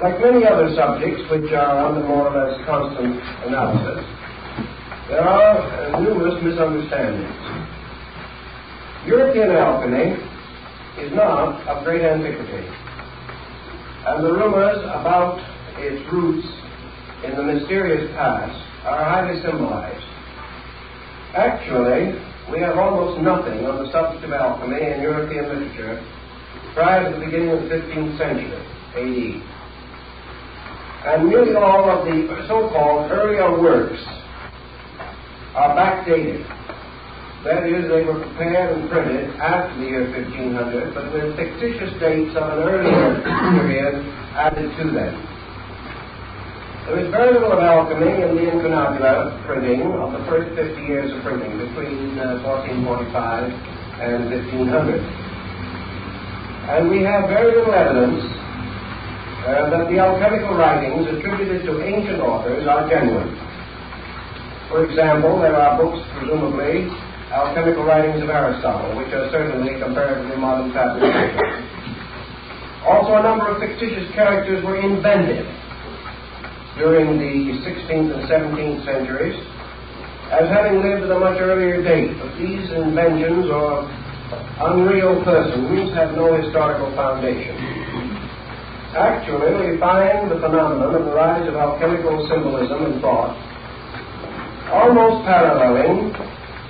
Like many other subjects which are under more or less constant analysis, there are numerous misunderstandings. European alchemy is not of great antiquity, and the rumors about its roots in the mysterious past are highly symbolized. Actually, we have almost nothing on the subject of alchemy in European literature prior to the beginning of the 15th century, A.D. And nearly all of the so-called earlier works are backdated. That is, they were prepared and printed after the year 1500, but with fictitious dates of an earlier period added to them. There is very little of alchemy in the incunabula printing of the first 50 years of printing, between 1445 and 1500. And we have very little evidence that the alchemical writings attributed to ancient authors are genuine. For example, there are books, presumably, alchemical writings of Aristotle, which are certainly comparatively modern fabrications. Also, a number of fictitious characters were invented during the 16th and 17th centuries as having lived at a much earlier date, but these inventions or unreal persons have no historical foundation. Actually, we find the phenomenon of the rise of alchemical symbolism and thought almost paralleling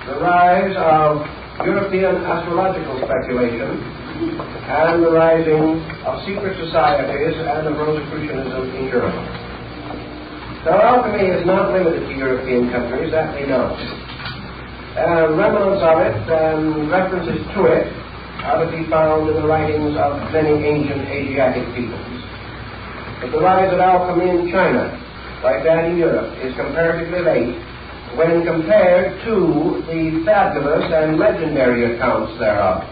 the rise of European astrological speculation and the rising of secret societies and of Rosicrucianism in Europe. Now, alchemy is not limited to European countries, that we know. Remnants of it and references to it are to be found in the writings of many ancient Asiatic peoples. But the rise of alchemy in China, like that in Europe, is comparatively late when compared to the fabulous and legendary accounts thereof.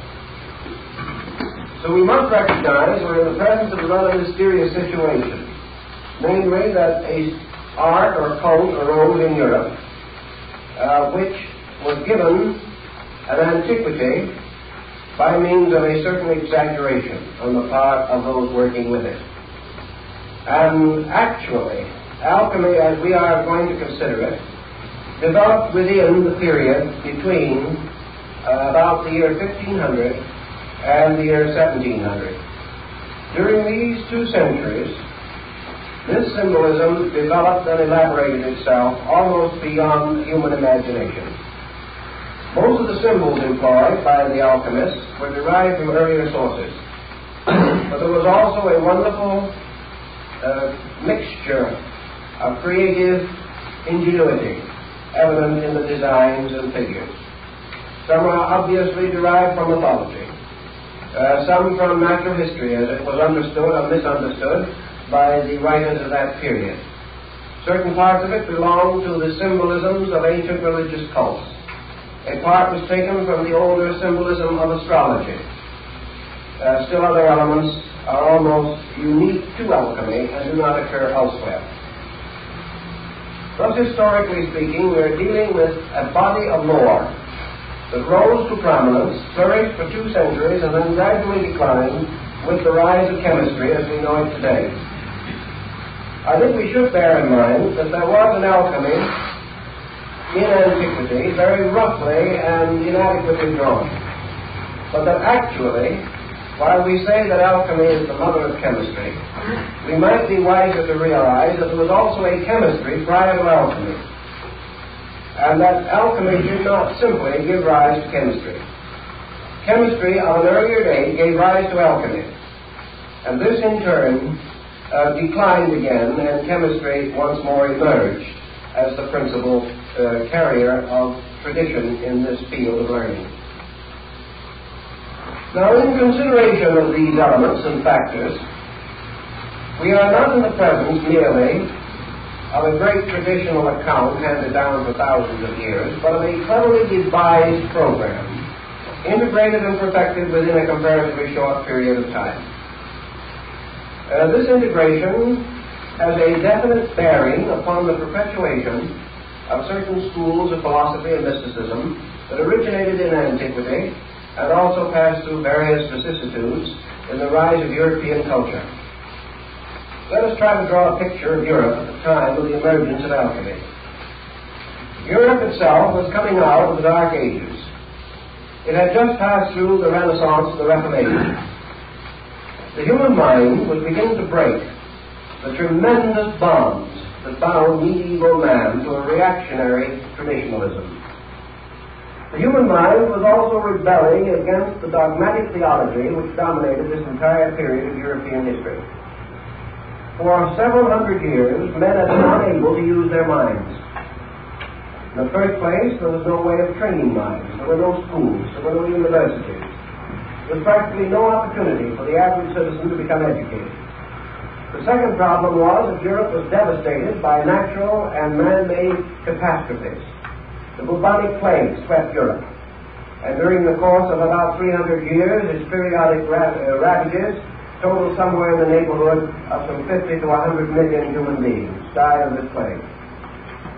So we must recognize we're in the presence of a rather mysterious situation, namely that a art or cult arose in Europe which was given an antiquity by means of a certain exaggeration on the part of those working with it. And actually, alchemy, as we are going to consider it, developed within the period between about the year 1500 and the year 1700. During these 2 centuries, this symbolism developed and elaborated itself almost beyond human imagination. Most of the symbols employed by the alchemists were derived from earlier sources, but there was also a wonderful mixture of creative ingenuity evident in the designs and figures. Some are obviously derived from mythology, some from natural history as it was understood or misunderstood by the writers of that period. Certain parts of it belong to the symbolisms of ancient religious cults. A part was taken from the older symbolism of astrology. Still other elements are almost unique to alchemy and do not occur elsewhere. Thus, historically speaking, we are dealing with a body of lore that rose to prominence, flourished for 2 centuries, and then gradually declined with the rise of chemistry as we know it today. I think we should bear in mind that there was an alchemy in antiquity, very roughly and inadequately drawn, but that actually, while we say that alchemy is the mother of chemistry, we might be wiser to realize that there was also a chemistry prior to alchemy, and that alchemy did not simply give rise to chemistry. Chemistry of an earlier date gave rise to alchemy, and this in turn declined again, and chemistry once more emerged as the principal carrier of tradition in this field of learning. Now, in consideration of these elements and factors, we are not in the presence merely of a great traditional account handed down for thousands of years, but of a cleverly devised program, integrated and perfected within a comparatively short period of time. This integration has a definite bearing upon the perpetuation of certain schools of philosophy and mysticism that originated in antiquity and also passed through various vicissitudes in the rise of European culture. Let us try to draw a picture of Europe at the time of the emergence of alchemy. Europe itself was coming out of the Dark Ages. It had just passed through the Renaissance and the Reformation. The human mind was beginning to break the tremendous bonds that bound medieval man to a reactionary traditionalism. The human mind was also rebelling against the dogmatic theology which dominated this entire period of European history. For several hundred years, men had been unable to use their minds. In the first place, there was no way of training minds. There were no schools. There were no universities. There was practically no opportunity for the average citizen to become educated. The second problem was that Europe was devastated by natural and man-made catastrophes. The bubonic plague swept Europe, and during the course of about 300 years, its periodic ravages totaled somewhere in the neighborhood of some 50 to 100 million human beings died of this plague.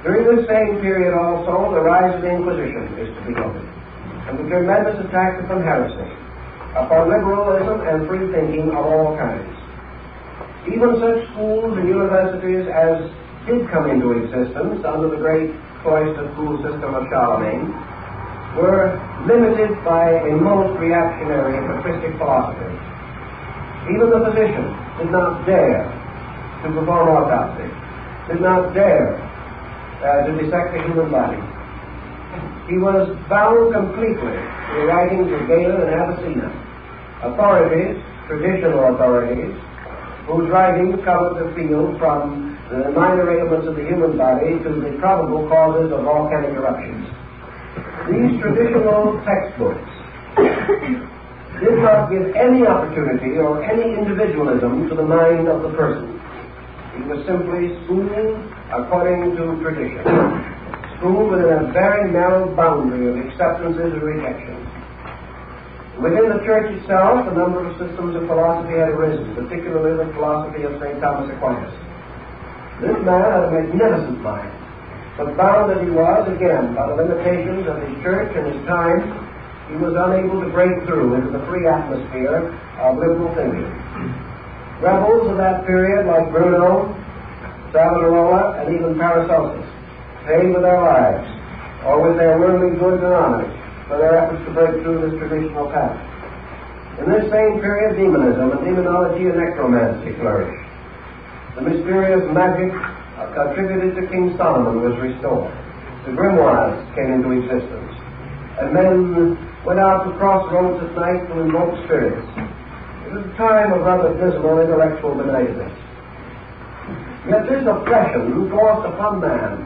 During this same period also, the rise of the Inquisition is to be noted, and the tremendous attack upon heresy, upon liberalism and free thinking of all kinds. Even such schools and universities as did come into existence under the great cloister school system of Charlemagne were limited by a most reactionary and patristic philosophy. Even the physician did not dare to perform autopsy, did not dare to dissect the human body. He was bound completely to the writings of Galen and Avicenna, authorities, traditional authorities, whose writings covered the field from the minor ailments of the human body to the probable causes of volcanic eruptions. These traditional textbooks did not give any opportunity or any individualism to the mind of the person. It was simply schooled according to tradition, schooled within a very narrow boundary of acceptances and rejections. Within the church itself, a number of systems of philosophy had arisen, particularly the philosophy of St. Thomas Aquinas. This man had a magnificent mind, but bound as he was, again, by the limitations of his church and his time, he was unable to break through into the free atmosphere of liberal thinking. Rebels of that period, like Bruno, Savonarola, and even Paracelsus, paid with their lives, or with their worldly goods and honors, for their efforts to break through this traditional path. In this same period, demonism and demonology and necromancy flourished. The mysterious magic attributed to King Solomon was restored. The grimoires came into existence, and men went out to crossroads at night to invoke spirits. It was a time of rather dismal intellectual benignness. Yet this oppression forced upon man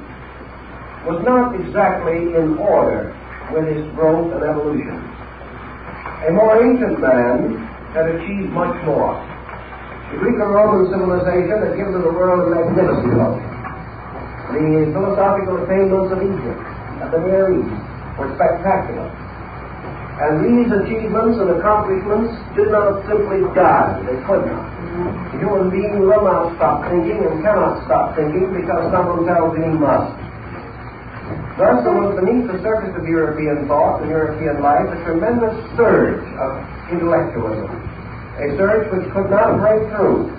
was not exactly in order with his growth and evolution. A more ancient man had achieved much more. The Greek and Roman civilization had given to the world a magnificent look. The philosophical attainments of Egypt and the Near East were spectacular. And these achievements and accomplishments did not simply die. They could not. The human being will not stop thinking and cannot stop thinking because someone tells him he must. Thus, there was beneath the surface of European thought and European life a tremendous surge of intellectualism, a surge which could not break through,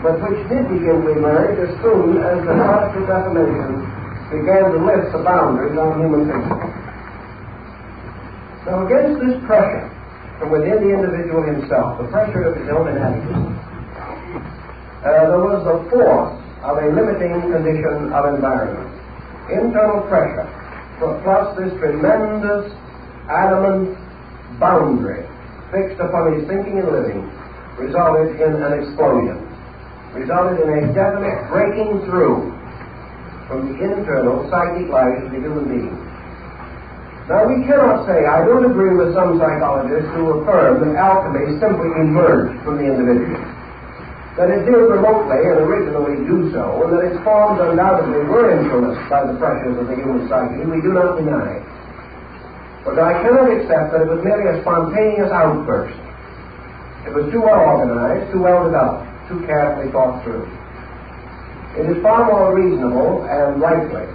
but which did begin to emerge as soon as the Protestant Reformation began to lift the boundaries on human thinking. Now, against this pressure from within the individual himself, the pressure of his own inadequacy, there was the force of a limiting condition of environment. Internal pressure, plus this tremendous adamant boundary fixed upon his thinking and living, resulted in an explosion, resulted in a definite breaking through from the internal psychic life of the human being. Now, we cannot say, I don't agree with some psychologists who affirm that alchemy simply emerged from the individual. That it did remotely and originally do so, and that its forms undoubtedly were influenced by the pressures of the human psyche, we do not deny. But I cannot accept that it was merely a spontaneous outburst. It was too well organized, too well developed, too carefully thought through. It is far more reasonable and likely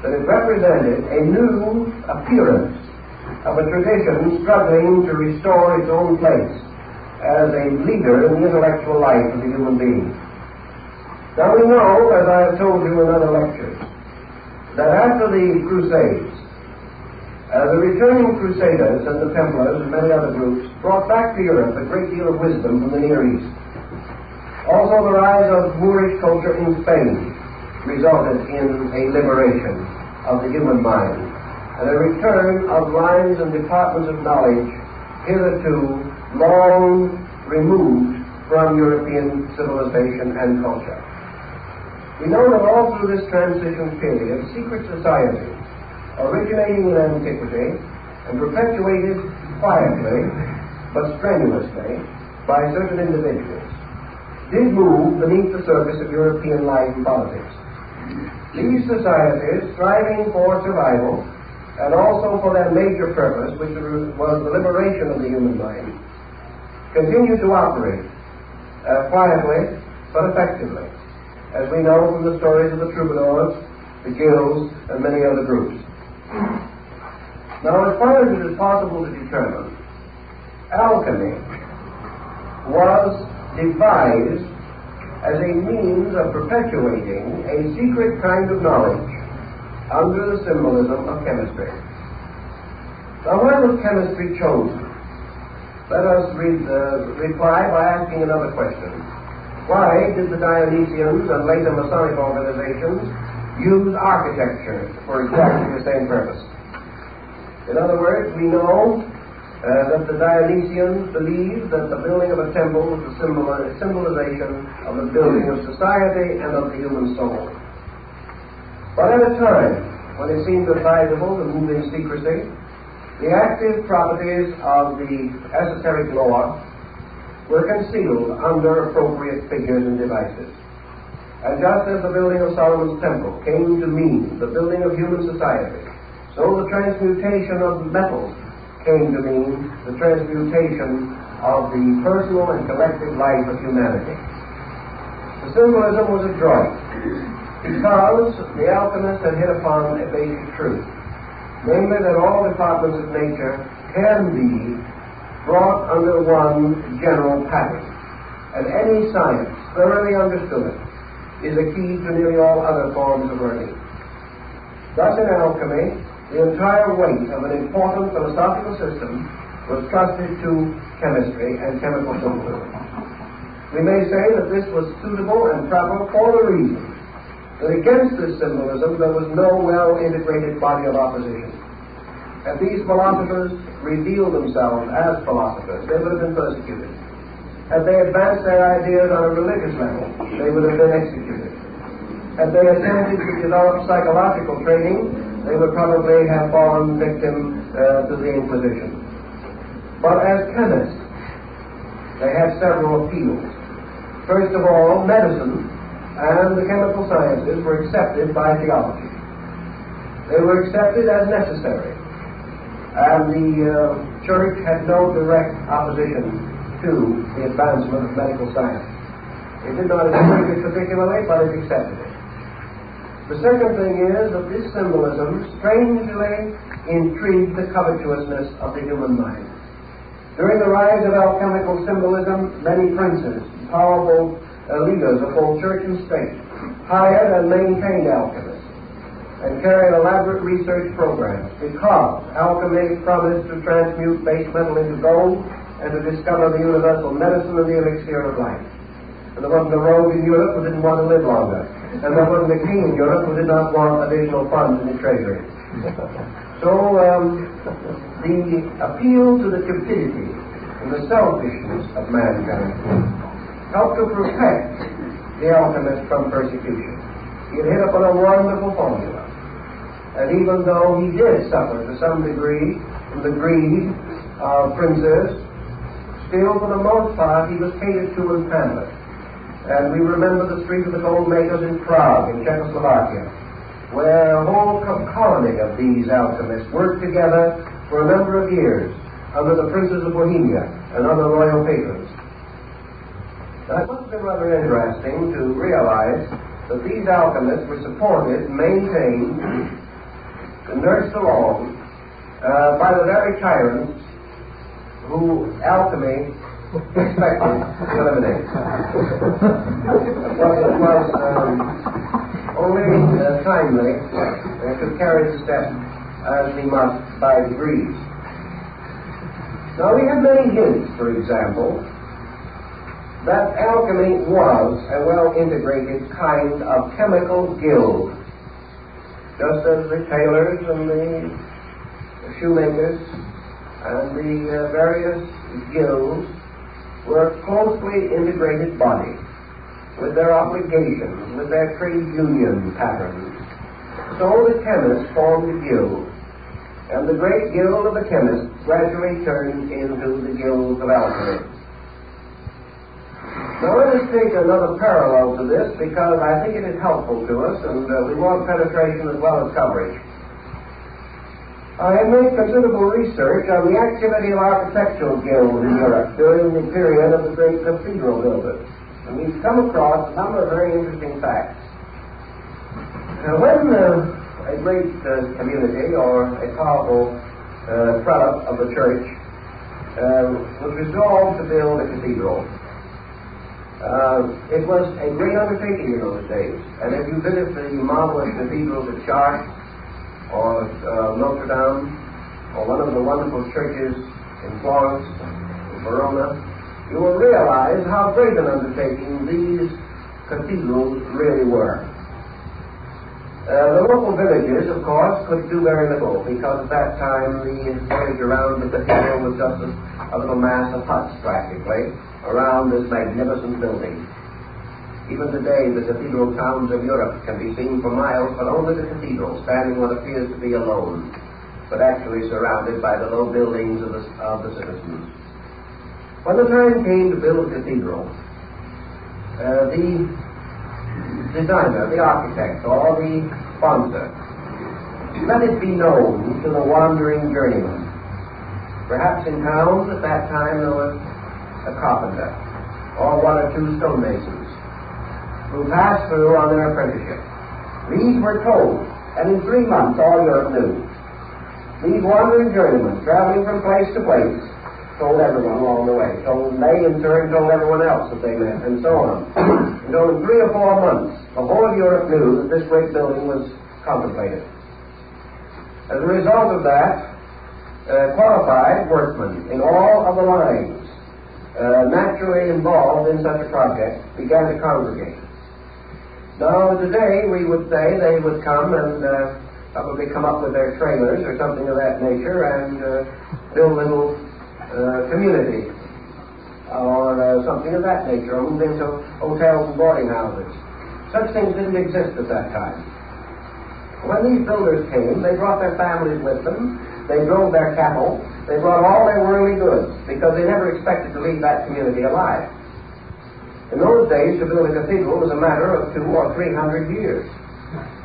that it represented a new appearance of a tradition struggling to restore its own place as a leader in the intellectual life of the human being. Now we know, as I have told you in other lectures, that after the Crusades, the returning Crusaders and the Templars and many other groups brought back to Europe a great deal of wisdom from the Near East. Also, the rise of Moorish culture in Spain resulted in a liberation of the human mind and a return of lines and departments of knowledge hitherto long removed from European civilization and culture. We know that all through this transition period, secret societies, originating in antiquity and perpetuated quietly but strenuously by certain individuals, did move beneath the surface of European life and politics. These societies, striving for survival and also for their major purpose, which was the liberation of the human mind, continued to operate quietly but effectively, as we know from the stories of the troubadours, the guilds, and many other groups. Now, as far as it is possible to determine, alchemy was devised as a means of perpetuating a secret kind of knowledge under the symbolism of chemistry. Now, why was chemistry chosen? Let us reply by asking another question. Why did the Dionysians and later Masonic organizations use architecture for exactly the same purpose? In other words, we know that the Dionysians believed that the building of a temple was the symbolization of the building of society and of the human soul. But at a time when it seemed advisable to move in secrecy, the active properties of the esoteric lore were concealed under appropriate figures and devices. And just as the building of Solomon's temple came to mean the building of human society, so the transmutation of metals came to mean the transmutation of the personal and collective life of humanity. The symbolism was adroit because the alchemist had hit upon a basic truth, namely that all departments of nature can be brought under one general pattern, and any science thoroughly understood is a key to nearly all other forms of learning. Thus, in alchemy, the entire weight of an important philosophical system was trusted to chemistry and chemical symbolism. We may say that this was suitable and proper for the reason that against this symbolism there was no well-integrated body of opposition. Had these philosophers revealed themselves as philosophers, they would have been persecuted. Had they advanced their ideas on a religious level, they would have been executed. Had they attempted to develop psychological training, they would probably have fallen victim to the Inquisition. But as chemists, they had several appeals. First of all, medicine and the chemical sciences were accepted by theology. They were accepted as necessary, and the Church had no direct opposition to the advancement of medical science. It did not agree with it particularly, but it accepted it. The second thing is that this symbolism strangely intrigued the covetousness of the human mind. During the rise of alchemical symbolism, many princes, powerful leaders of both church and state, hired and maintained alchemists and carried elaborate research programs because alchemy promised to transmute base metal into gold and to discover the universal medicine and the elixir of life. And there wasn't a rogue in Europe who didn't want to live longer. And there wasn't a king in Europe who did not want additional funds in the treasury. So the appeal to the cupidity and the selfishness of mankind helped to protect the alchemist from persecution. He had hit upon a wonderful formula. And even though he did suffer to some degree from the greed of princes, still for the most part he was catered to and pampered. And we remember the Street of the Gold Makers in Prague, in Czechoslovakia, where a whole colony of these alchemists worked together for a number of years under the princes of Bohemia and other royal patrons. Now, it must have been rather interesting to realize that these alchemists were supported, maintained, and nursed along by the very tyrants who alchemy expected to eliminate. But it was only timely to carry the step as we must by degrees. Now we have many hints, for example, that alchemy was a well-integrated kind of chemical guild, just as the tailors and the shoemakers and the various guilds were closely integrated bodies with their obligations, with their trade union patterns. So the chemists formed a guild, and the great guild of the chemists gradually turned into the guilds of alchemy. Now let us take another parallel to this, because I think it is helpful to us, and we want penetration as well as coverage. I have made considerable research on the activity of architectural guilds in Europe during the period of the great cathedral builders, and we've come across a number of very interesting facts. When a great community or a powerful prelate of the church was resolved to build a cathedral, it was a great undertaking in those days. And if you visit the marvelous cathedrals at Chartres or Notre Dame or one of the wonderful churches in Florence, in Verona, you will realize how great an undertaking these cathedrals really were. The local villages, of course, could do very little, because at that time the village around the cathedral was just a little mass of huts, practically, around this magnificent building. Even today, the cathedral towns of Europe can be seen for miles, but only the cathedral, standing what appears to be alone, but actually surrounded by the low buildings of the citizens. When the time came to build a cathedral, the designer, the architect, or the sponsor, let it be known to the wandering journeyman. Perhaps in towns at that time there was a carpenter, or one or two stonemasons, who passed through on their apprenticeship. These were told, and in 3 months all Europe knew. These wandering journeymen, traveling from place to place, told everyone along the way. Told they in turn told everyone else that they met, and so on. And so in 3 or 4 months, the whole of Europe knew that this great building was contemplated. As a result of that, qualified workmen in all of the lines naturally involved in such a project began to congregate. Now today we would say they would come and probably come up with their trailers or something of that nature and build little community or something of that nature, or move into hotels and boarding houses. Such things didn't exist at that time. When these builders came, they brought their families with them, they drove their cattle, they brought all their worldly goods, because they never expected to leave that community alive. In those days, to build a cathedral was a matter of 200 or 300 years.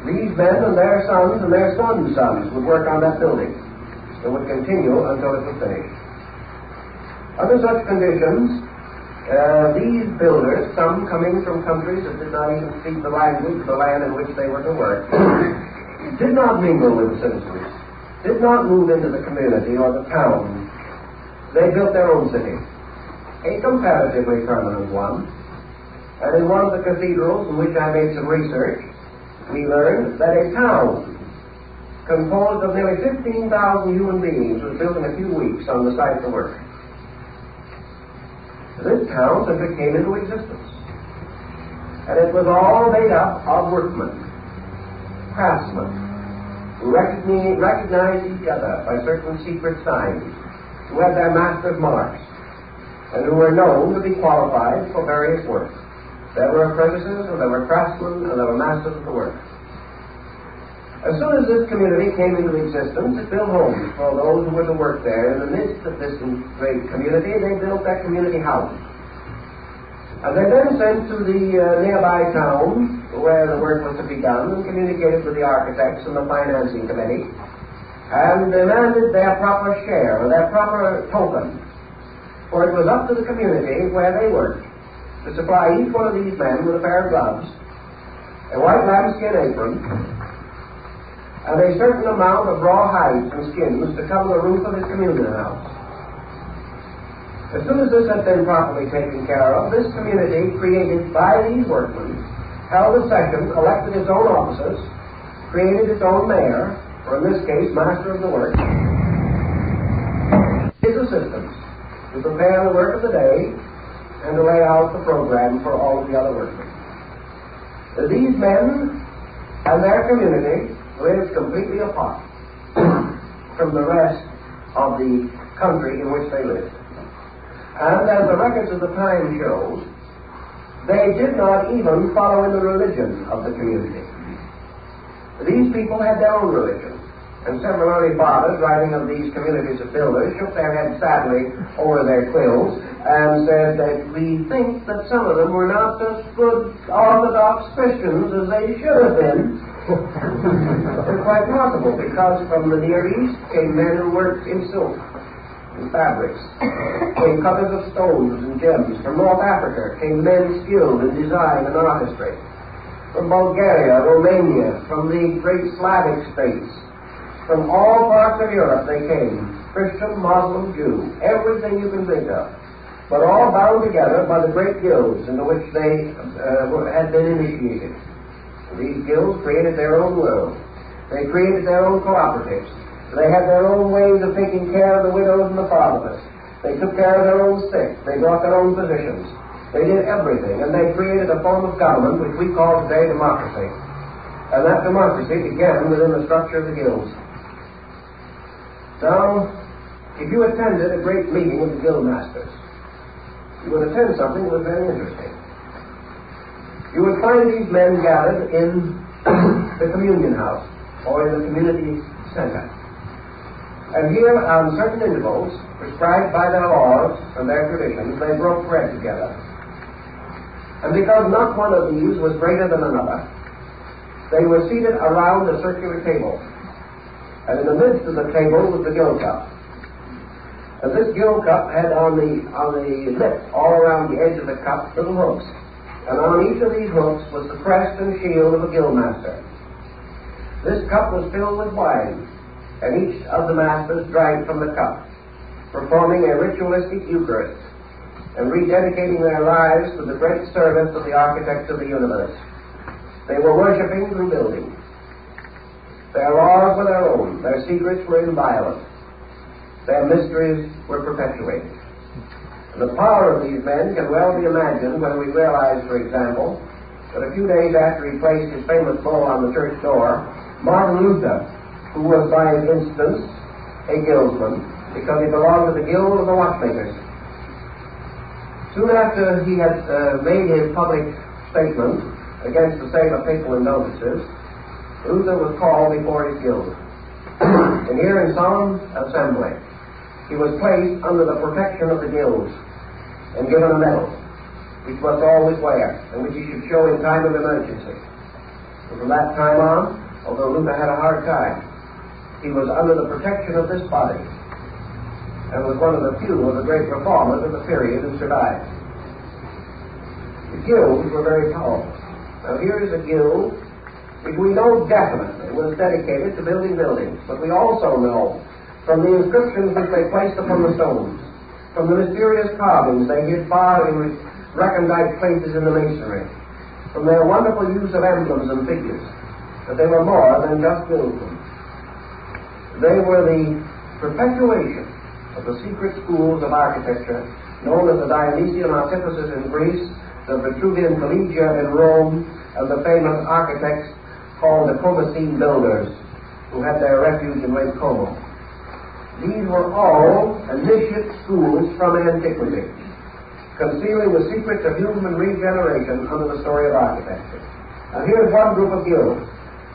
These men and their sons and their sons' sons would work on that building. It would continue until it was finished. Under such conditions, these builders, some coming from countries that did not even speak the language of the land in which they were to work, did not mingle with the citizens, did not move into the community or the town. They built their own city, a comparatively permanent one. And in one of the cathedrals in which I made some research, we learned that a town composed of nearly 15,000 human beings was built in a few weeks on the site of the work. This town simply came into existence. And it was all made up of workmen, craftsmen, who recognized each other by certain secret signs, who had their master's marks, and who were known to be qualified for various work. There were apprentices, and there were craftsmen, and there were masters of the work. As soon as this community came into existence, it built homes for those who were to work there. In the midst of this great community, they built their community houses. And they then sent to the nearby towns where the work was to be done and communicated with the architects and the financing committee and demanded their proper share or their proper token. For it was up to the community where they worked to supply each one of these men with a pair of gloves, a white lambskin apron, and a certain amount of raw hides and skins to cover the roof of his communion house. As soon as this had been properly taken care of, this community, created by these workmen, held a session, elected its own officers, created its own mayor, or in this case, master of the work, his assistants, to prepare the work of the day and to lay out the program for all of the other workmen. These men and their community lived completely apart from the rest of the country in which they lived. And as the records of the time show, they did not even follow in the religion of the community. These people had their own religion, and several early fathers, writing of these communities of builders, shook their heads sadly over their quills and said that we think that some of them were not as good Orthodox Christians as they should have been. It's quite possible, because from the Near East came men who worked in silk and fabrics, came cutters of stones and gems. From North Africa came men skilled in design and artistry. From Bulgaria, Romania, from the great Slavic states, from all parts of Europe they came, Christian, Muslim, Jew, everything you can think of, but all bound together by the great guilds into which they had been initiated. These guilds created their own world. They created their own cooperatives. They had their own ways of taking care of the widows and the fatherless. They took care of their own sick. They brought their own physicians. They did everything, and they created a form of government which we call today democracy. And that democracy began within the structure of the guilds. Now, if you attended a great meeting of the guild masters, you would attend something that was very interesting. You would find these men gathered in the communion house or in the community center. And here, on certain intervals, prescribed by their laws and their traditions, they broke bread together. And because not one of these was greater than another, they were seated around a circular table. And in the midst of the table was the gill cup. And this gill cup had on the lip, all around the edge of the cup, little hooks. And on each of these hooks was the crest and shield of a guild master. This cup was filled with wine, and each of the masters drank from the cup, performing a ritualistic Eucharist and rededicating their lives to the great service of the architect of the universe. They were worshipping through building. Their laws were their own. Their secrets were inviolate. Their mysteries were perpetuated. And the power of these men can well be imagined when we realize, for example, that a few days after he placed his famous bull on the church door, Martin Luther, who was by instance a guildsman, because he belonged to the guild of the watchmakers. Soon after he had made his public statement against the sale of papal indulgences, Luther was called before his guild. And here in solemn assembly, he was placed under the protection of the guilds and given a medal, which must always wear, and which he should show in time of emergency. And from that time on, although Luther had a hard time, he was under the protection of this body, and was one of the few of the great reformers of the period who survived. The guilds were very powerful. Now here is a guild which we know definitely was dedicated to building buildings, but we also know from the inscriptions which they placed upon the stones, from the mysterious carvings they hid far in recondite places in the masonry, from their wonderful use of emblems and figures, that they were more than just guildsmen. They were the perpetuation of the secret schools of architecture known as the Dionysian artificers in Greece, the Vitruvian Collegia in Rome, and the famous architects called the Comacene builders, who had their refuge in Lake Como. These were all initiate schools from antiquity, concealing the secrets of human regeneration under the story of architecture. Now here's one group of guilds.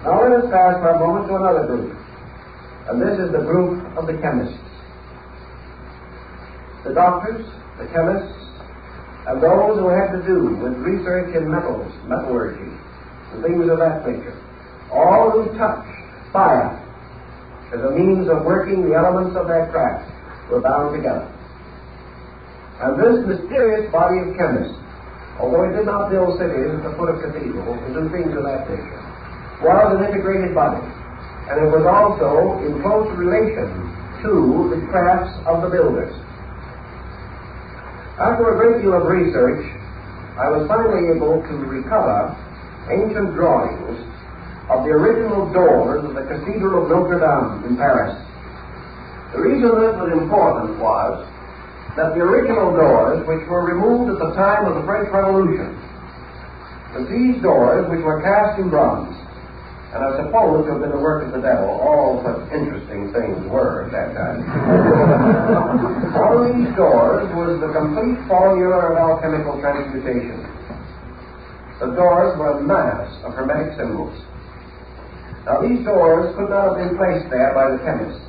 Now let us pass for a moment to another group. And this is the group of the chemists. The doctors, the chemists, and those who had to do with research in metals, metallurgy, and things of that nature. All who touch fire as a means of working the elements of their craft were bound together. And this mysterious body of chemists, although it did not build cities at the foot of cathedrals and do things of that nature, was an integrated body. And it was also in close relation to the crafts of the builders. After a great deal of research, I was finally able to recover ancient drawings of the original doors of the Cathedral of Notre Dame in Paris. The reason this was important was that the original doors, which were removed at the time of the French Revolution, that these doors, which were cast in bronze, and I suppose to have been the work of the devil, all such interesting things were at that time. On these doors was the complete formula of alchemical transmutation. The doors were a mass of hermetic symbols. Now these doors could not have been placed there by the chemists,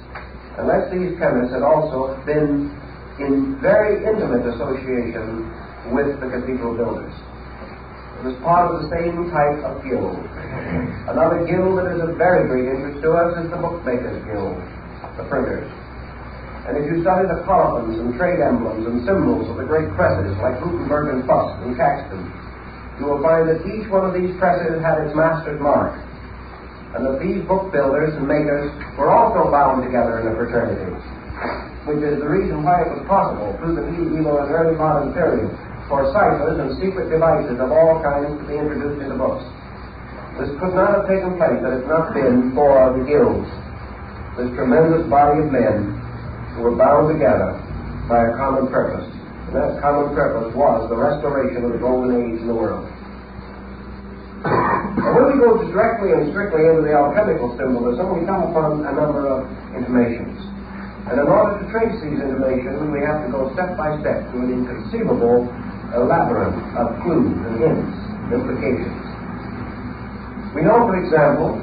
unless these chemists had also been in very intimate association with the cathedral builders. It was part of the same type of guild. Another guild that is of very great interest to us is the bookmakers' guild, the printers. And if you study the columns and trade emblems and symbols of the great presses like Gutenberg and Fuss and Caxton, you will find that each one of these presses had its master's mark, and that these book builders and makers were also bound together in a fraternity, which is the reason why it was possible through the medieval and early modern period for ciphers and secret devices of all kinds to be introduced into books. This could not have taken place had it not been for the guilds, this tremendous body of men who were bound together by a common purpose. And that common purpose was the restoration of the golden age in the world. And when we go directly and strictly into the alchemical symbolism, we come upon a number of intimations. And in order to trace these intimations, we have to go step by step through an inconceivable labyrinth of clues and hints, implications. We know, for example,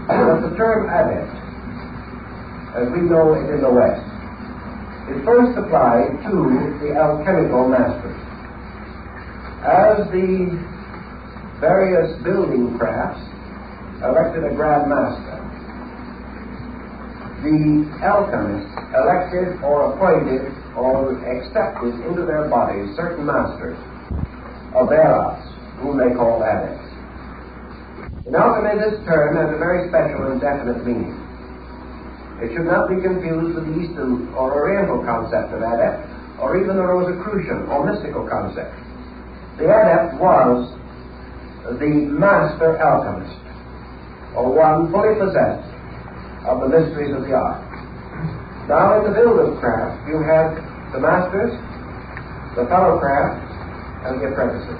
that the term adept, as we know it in the West, is first applied to the alchemical masters. As the various building crafts elected a grand master, the alchemists elected or appointed or accepted into their bodies certain masters of their arts, whom they call adepts. In alchemy, this term has a very special and definite meaning. It should not be confused with the Eastern or Oriental concept of adept, or even the Rosicrucian or mystical concept. The adept was the master alchemist, or one fully possessed of the mysteries of the art. Now, in the builder's craft, you have the masters, the fellow crafts, and the apprentices.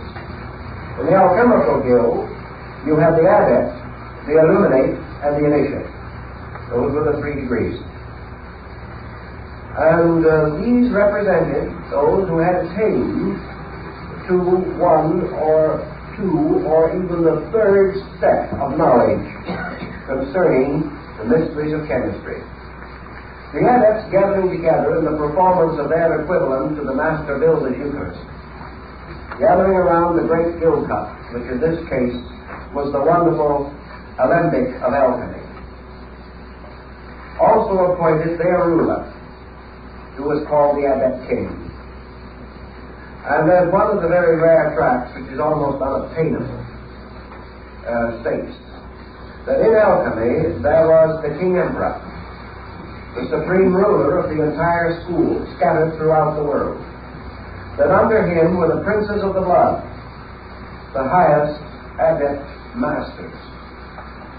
In the alchemical guild, you have the adept, the illuminate, and the initiate. Those were the 3 degrees. And these represented those who had attained to 1 or 2 or even the 3rd step of knowledge concerning the mysteries of chemistry. The adepts gathering together in the performance of their equivalent to the master builder's Eucharist, gathering around the great gill cup, which in this case was the wonderful alembic of alchemy, also appointed their ruler, who was called the Adept King. And there's one of the very rare tracts, which is almost unobtainable, states that in alchemy there was the King Emperor, the supreme ruler of the entire school scattered throughout the world, that under him were the princes of the blood, the highest adept masters.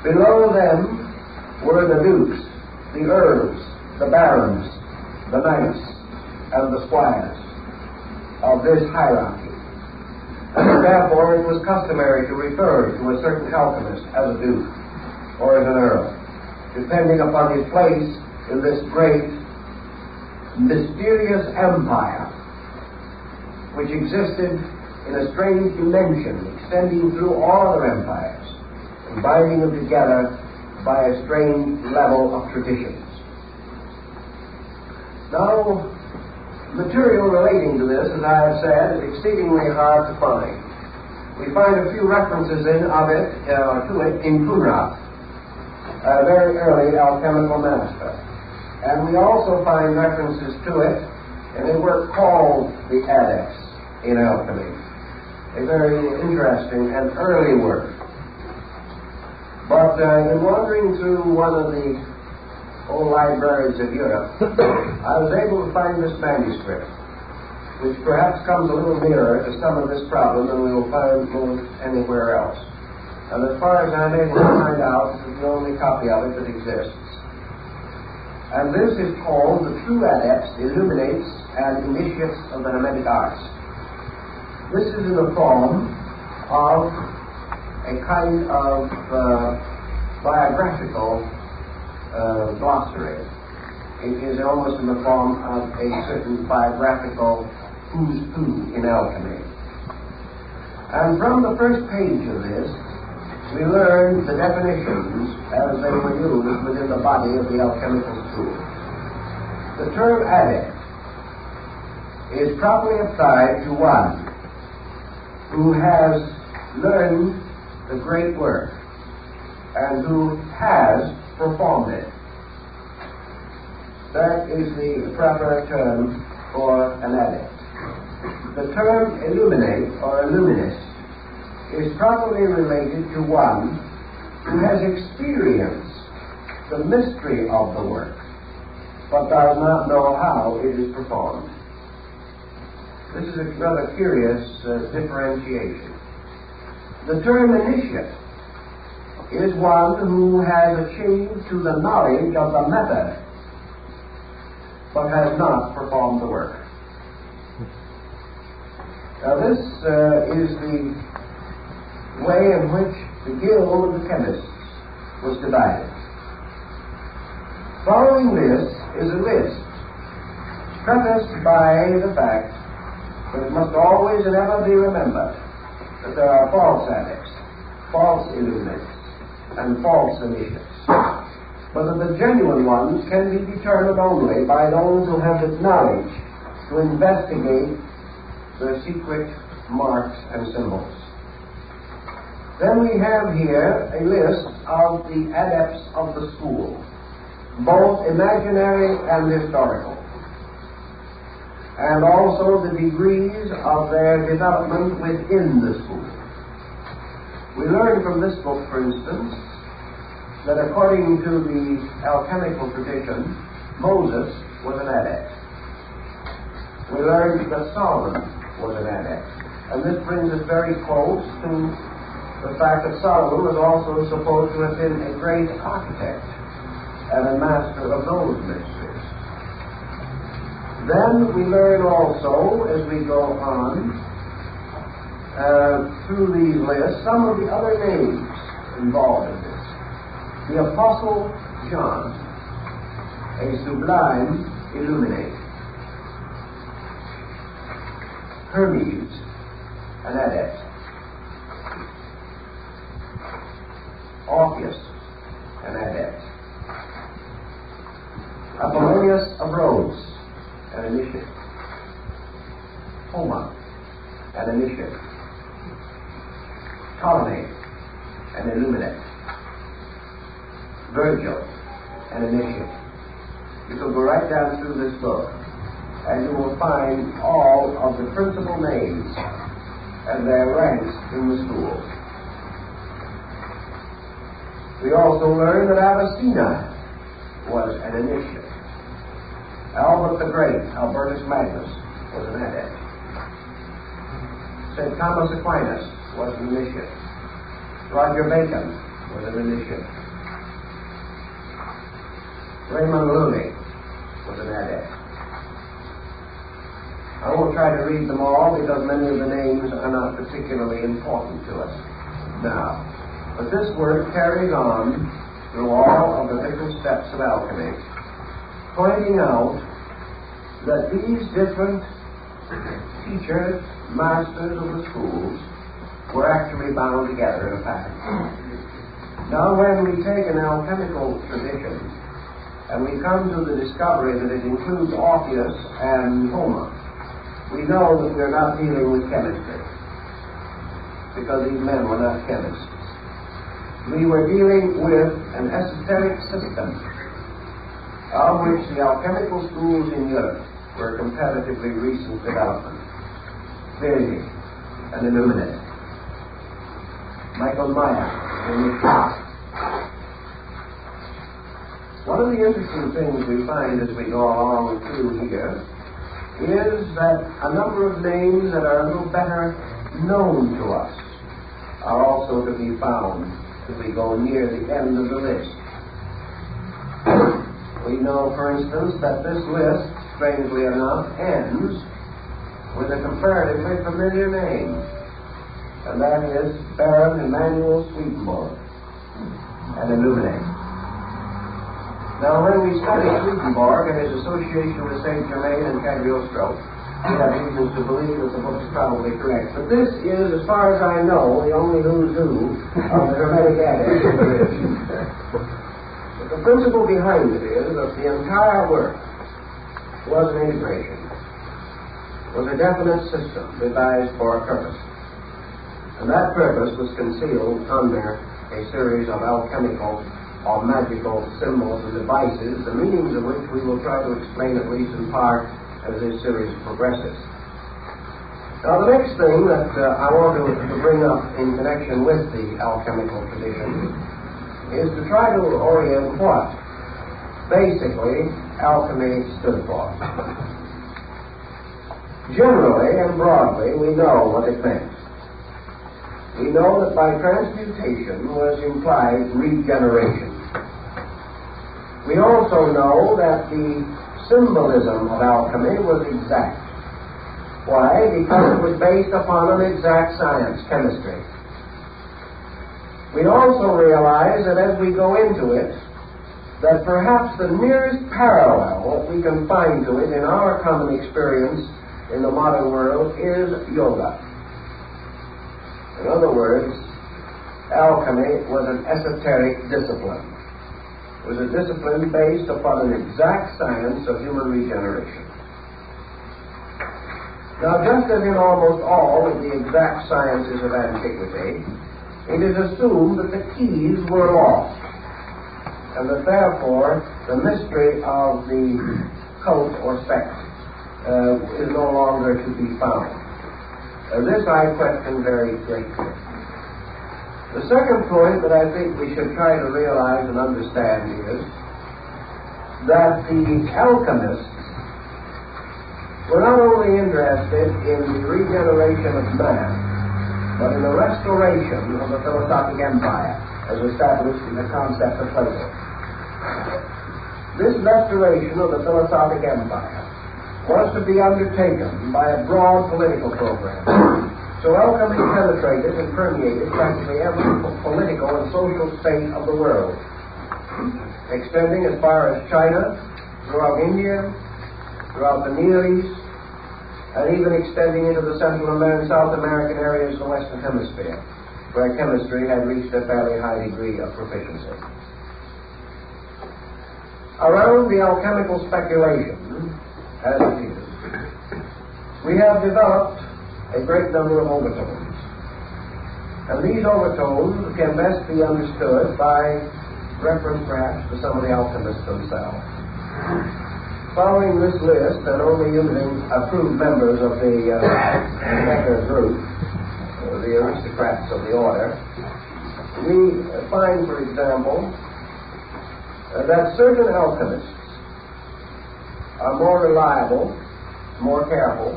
Below them were the dukes, the earls, the barons, the knights, and the squires of this hierarchy. And therefore it was customary to refer to a certain alchemist as a duke or as an earl, depending upon his place in this great mysterious empire which existed in a strange dimension extending through all other empires and binding them together by a strange level of traditions. Now, material relating to this, as I have said, is exceedingly hard to find. We find a few references to it in Kunra, a very early alchemical master. And we also find references to it in a work called The Adepts in Alchemy, a very interesting and early work. But in wandering through one of the old libraries of Europe, I was able to find this manuscript. which perhaps comes a little nearer to some of this problem than we will find most anywhere else. And as far as I'm able to find out, this is the only copy of it that exists. And this is called The True Adepts, Illuminates, and Initiates of the Hermetic Arts. This is in the form of a kind of biographical glossary. It is almost in the form of a certain biographical who's who in alchemy. And from the first page of this, we learn the definitions as they were used within the body of the alchemical school. The term adept is properly applied to one who has learned the great work and who has performed it. That is the proper term for an adept. The term illuminate or illuminist is properly related to one who has experienced the mystery of the work, but does not know how it is performed. This is a rather curious differentiation. The term initiate is one who has achieved to the knowledge of the method, but has not performed the work. Now this is the way in which the guild of the chemists was divided. Following this is a list prefaced by the fact that it must always and ever be remembered that there are false adepts, false illuminates, and false initiates, but that the genuine ones can be determined only by those who have the knowledge to investigate the secret marks and symbols. Then we have here a list of the adepts of the school, both imaginary and historical, and also the degrees of their development within the school. We learn from this book, for instance, that according to the alchemical tradition, Moses was an adept. We learn that Solomon was an adept. And this brings us very close to the fact that Solomon was also supposed to have been a great architect and a master of those mysteries. Then we learn also, as we go on through these lists, some of the other names involved in this. The Apostle John, a sublime illuminate. Hermes, an adept. Orpheus, an adept. Apollonius of Rhodes, an initiate. Homer, an initiate. Ptolemy, an illuminate. Virgil, an initiate. You can go right down through this book, and you will find all of the principal names and their ranks in the school. We also learn that Avicenna was an initiate. Albert the Great, Albertus Magnus, was an adept. St. Thomas Aquinas was an initiate. Roger Bacon was an initiate. Raymond Looney was an adept. I won't try to read them all because many of the names are not particularly important to us now. But this work carries on through all of the different steps of alchemy, pointing out that these different teachers, masters of the schools, were actually bound together in a pattern. Now when we take an alchemical tradition and we come to the discovery that it includes Orpheus and Homer, we know that we're not dealing with chemistry, because these men were not chemists. We were dealing with an esoteric system of which the alchemical schools in Europe were comparatively recent development. Clearly, an illuminate. Michael Meyer, one of the interesting things we find as we go along through here is that a number of names that are a little better known to us are also to be found as we go near the end of the list. We know, for instance, that this list, strangely enough, ends with a comparatively familiar name, and that is Baron Emanuel Swedenborg, an Illuminate. Now, when we study Swedenborg and his association with Saint Germain and Cagliostro, we have reasons to believe that the book is probably correct. But this is, as far as I know, the only who's who of the Hermetic Adepts there is. But the principle behind it is that the entire work was an integration, was a definite system devised for a purpose. And that purpose was concealed under a series of alchemical or magical symbols and devices, the meanings of which we will try to explain at least in part as this series progresses. Now, the next thing that I want to bring up in connection with the alchemical tradition is to try to orient what basically alchemy stood for. Generally and broadly, we know what it meant. We know that by transmutation was implied regeneration. We also know that the symbolism of alchemy was exact. Why? Because it was based upon an exact science, chemistry. We also realize that as we go into it, that perhaps the nearest parallel that we can find to it in our common experience in the modern world is yoga. In other words, alchemy was an esoteric discipline. It was a discipline based upon an exact science of human regeneration. Now, just as in almost all of the exact sciences of antiquity, it is assumed that the keys were lost, and that therefore the mystery of the cult or sect is no longer to be found. This I question very greatly. The second point that I think we should try to realize and understand is that the alchemists were not only interested in the regeneration of man, but in the restoration of the philosophic empire as established in the concept of Plato. This restoration of the philosophic empire was to be undertaken by a broad political program. So alchemy penetrated and permeated practically every political and social state of the world, extending as far as China, throughout India, throughout the Near East, and even extending into the Central and South American areas of the Western Hemisphere, where chemistry had reached a fairly high degree of proficiency. Around the alchemical speculation, as it is, we have developed a great number of overtones. And these overtones can best be understood by reference perhaps to some of the alchemists themselves. Following this list, and only using approved members of the Becker group, the aristocrats of the order, we find, for example, that certain alchemists are more reliable, more careful,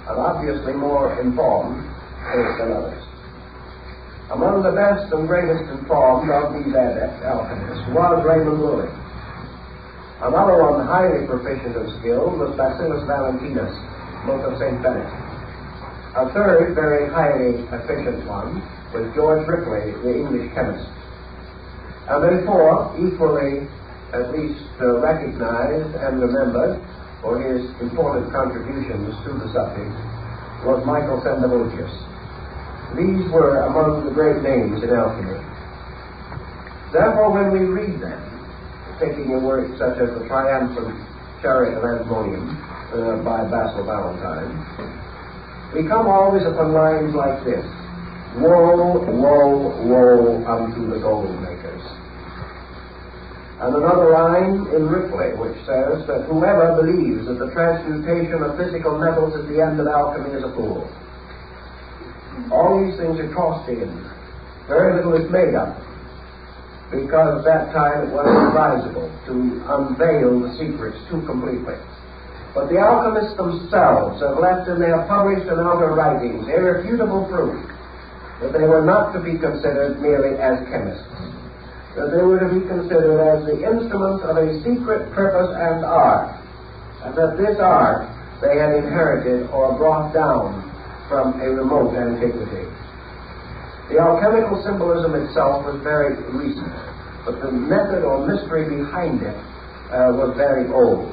and obviously more informed than others. Among the best and greatest informed of these adept alchemists was Raymond Loewy. Another one highly proficient and skilled was Bacillus Valentinus, monk of St. Benedict. A third very highly efficient one was George Ripley, the English chemist. And then fourth, equally at least recognized and remembered for his important contributions to the subject, was Michael Sendivogius. These were among the great names in alchemy. Therefore, when we read them, taking in works such as the Triumphant Chariot of Antimonium by Basil Valentine, we come always upon lines like this: Woe, woe, woe unto the gold makers. And another line in Ripley which says that whoever believes that the transmutation of physical metals is the end of alchemy is a fool. All these things are tossed in. Very little is made up, because at that time it was advisable to unveil the secrets too completely. But the alchemists themselves have left in their published and outer writings irrefutable proof that they were not to be considered merely as chemists, that they were to be considered as the instruments of a secret purpose and art, and that this art they had inherited or brought down from a remote antiquity. The alchemical symbolism itself was very recent, but the method or mystery behind it was very old.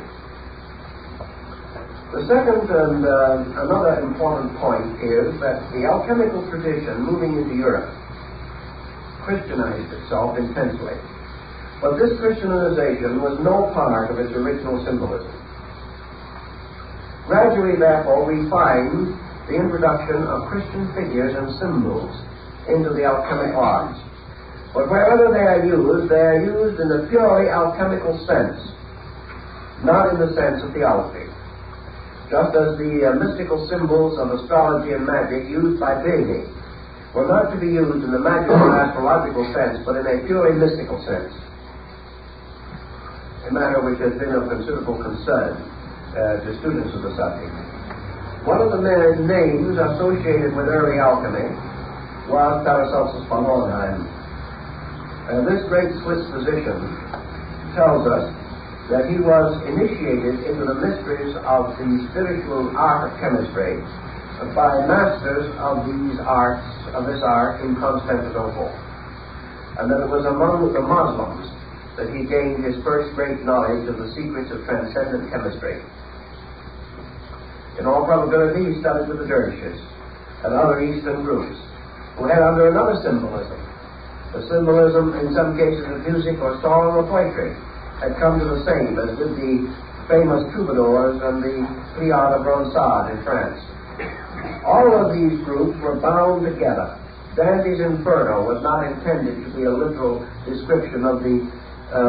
The second and another important point is that the alchemical tradition moving into Europe Christianized itself intensely. But this Christianization was no part of its original symbolism. Gradually, therefore, we find the introduction of Christian figures and symbols into the alchemic arts. But wherever they are used in the purely alchemical sense, not in the sense of theology. Just as the mystical symbols of astrology and magic used by Bede were not to be used in the magical and astrological sense, but in a purely mystical sense, a matter which has been of considerable concern to students of the subject. One of the names associated with early alchemy was Paracelsus von Hohenheim. This great Swiss physician tells us that he was initiated into the mysteries of the spiritual art of chemistry by masters of this art in Constantinople, and that it was among the Muslims that he gained his first great knowledge of the secrets of transcendent chemistry. In all probability, he studied with the dervishes and other Eastern groups who had under another symbolism, the symbolism in some cases of music or song or poetry, had come to the same as with the famous troubadours and the Pliard of Ronsard in France. All of these groups were bound together. Dante's Inferno was not intended to be a literal description of the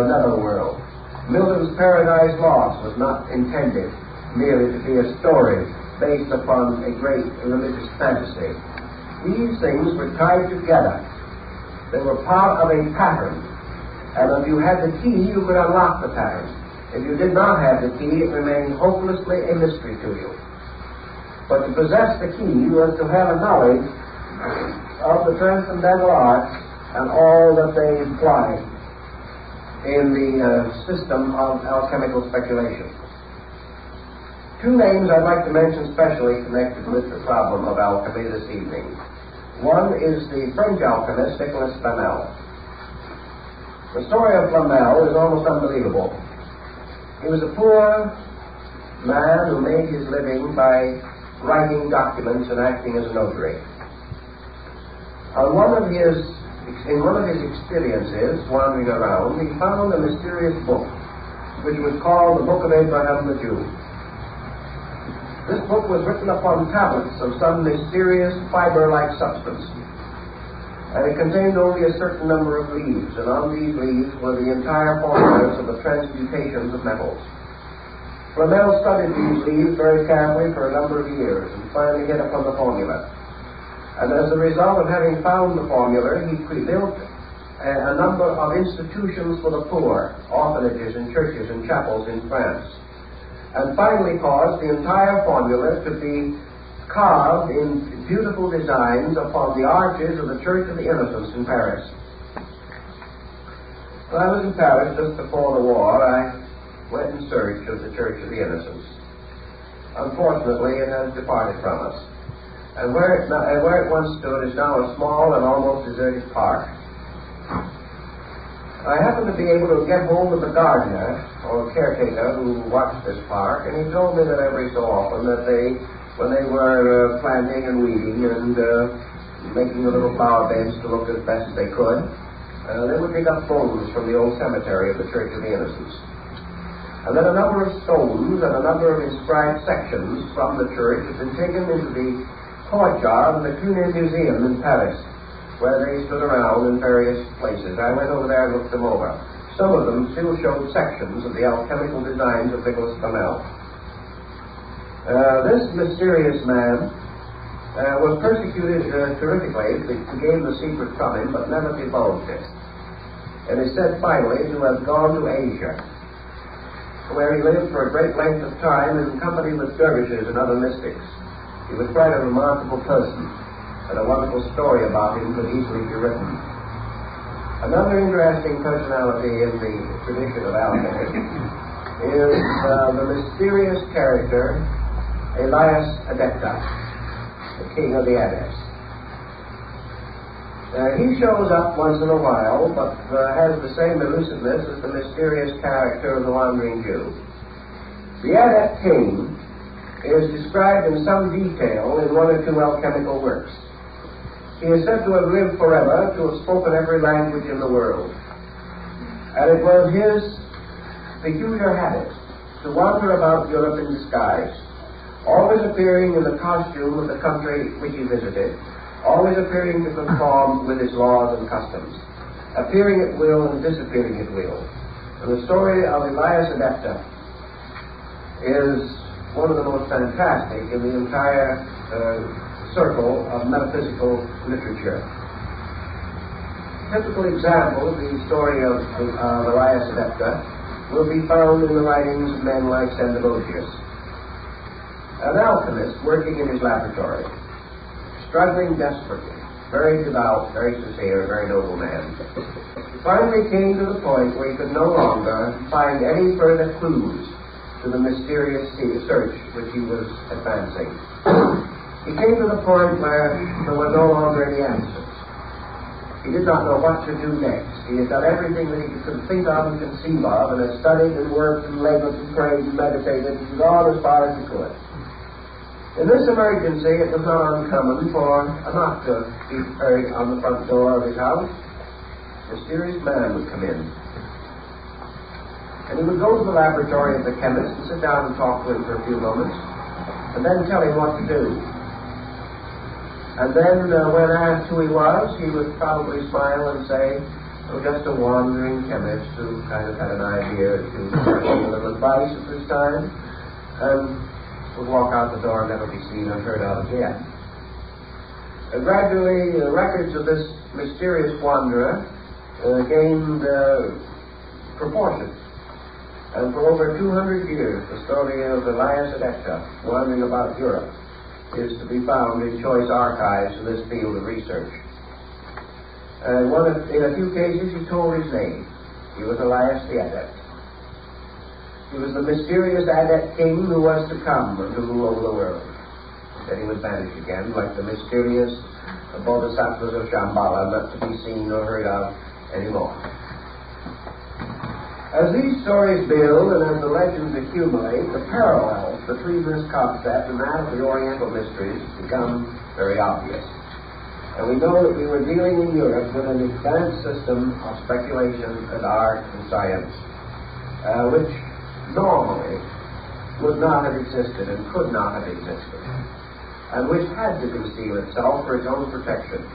netherworld. Milton's Paradise Lost was not intended merely to be a story based upon a great religious fantasy. These things were tied together. They were part of a pattern. And if you had the key, you could unlock the pattern. If you did not have the key, it remained hopelessly a mystery to you. But to possess the key was to have a knowledge of the transcendental arts and all that they imply in the system of alchemical speculation. Two names I'd like to mention specially connected with the problem of alchemy this evening. One is the French alchemist Nicolas Flamel. The story of Flamel is almost unbelievable. He was a poor man who made his living by writing documents and acting as a notary. In one of his experiences wandering around, he found a mysterious book which was called the Book of Abraham the Jew. This book was written upon tablets of some mysterious fiber-like substance, and it contained only a certain number of leaves, and on these leaves were the entire formulas of the transmutations of metals. Flamel studied these leaves very carefully for a number of years, and finally hit upon the formula. And as a result of having found the formula, he built a number of institutions for the poor, orphanages and churches and chapels in France, and finally caused the entire formula to be carved in beautiful designs upon the arches of the Church of the Innocents in Paris. When I was in Paris just before the war, I went in search of the Church of the Innocents. Unfortunately, it has departed from us, and where it once stood is now a small and almost deserted park. I happened to be able to get hold of the gardener or caretaker who watched this park, and he told me that every so often that when they were planting and weeding and making the little flower beds to look as best they could, they would dig up bones from the old cemetery of the Church of the Innocents. And then a number of stones and a number of inscribed sections from the church had been taken into the courtyard of the Cluny Museum in Paris, where they stood around in various places. I went over there and looked them over. Some of them still showed sections of the alchemical designs of Nicolas Flamel. This mysterious man was persecuted terrifically to gain the secret from him, but never divulged it. And is said finally to have gone to Asia, where he lived for a great length of time in company with dervishes and other mystics. He was quite a remarkable person, and a wonderful story about him could easily be written. Another interesting personality in the tradition of alchemy is the mysterious character Elias Adepta, the king of the Adepts. He shows up once in a while, but has the same elusiveness as the mysterious character of the wandering Jew. The Adept king is described in some detail in one or two alchemical works. He is said to have lived forever, to have spoken every language in the world. And it was his peculiar habit to wander about Europe in disguise, always appearing in the costume of the country which he visited, always appearing to conform with its laws and customs, appearing at will and disappearing at will. And the story of Elias Adepta is one of the most fantastic in the entire circle of metaphysical literature. Typical example of the story of Elias Adepta will be found in the writings of men like Sendebosius, an alchemist working in his laboratory, struggling desperately, very devout, very sincere, very noble man. He finally came to the point where he could no longer find any further clues to the mysterious search which he was advancing. He came to the point where there were no longer any answers. He did not know what to do next. He had done everything that he could think of and conceive of, and had studied and worked and labored and prayed and meditated and gone as far as he could. In this emergency, it was not uncommon for a knock to be heard on the front door of his house. A mysterious man would come in. And he would go to the laboratory of the chemist and sit down and talk to him for a few moments, and then tell him what to do. And then, when asked who he was, he would probably smile and say, "Oh, just a wandering chemist who kind of had an idea to give a little advice at this time," and would walk out the door and never be seen or heard of again. Gradually, the records of this mysterious wanderer gained proportion. And for over 200 years, the story of Elias Adepta, wandering about Europe, is to be found in choice archives in this field of research. In a few cases, he told his name. He was Elias the Adept. He was the mysterious Adept king who was to come and to rule over the world. Then he would vanish again, like the mysterious bodhisattvas of Shambhala, not to be seen or heard of anymore. As these stories build and as the legends accumulate, the parallels between this concept and that of the Oriental mysteries become very obvious. And we know that we were dealing in Europe with an advanced system of speculation and art and science, which normally would not have existed and could not have existed, and which had to conceal itself for its own protection.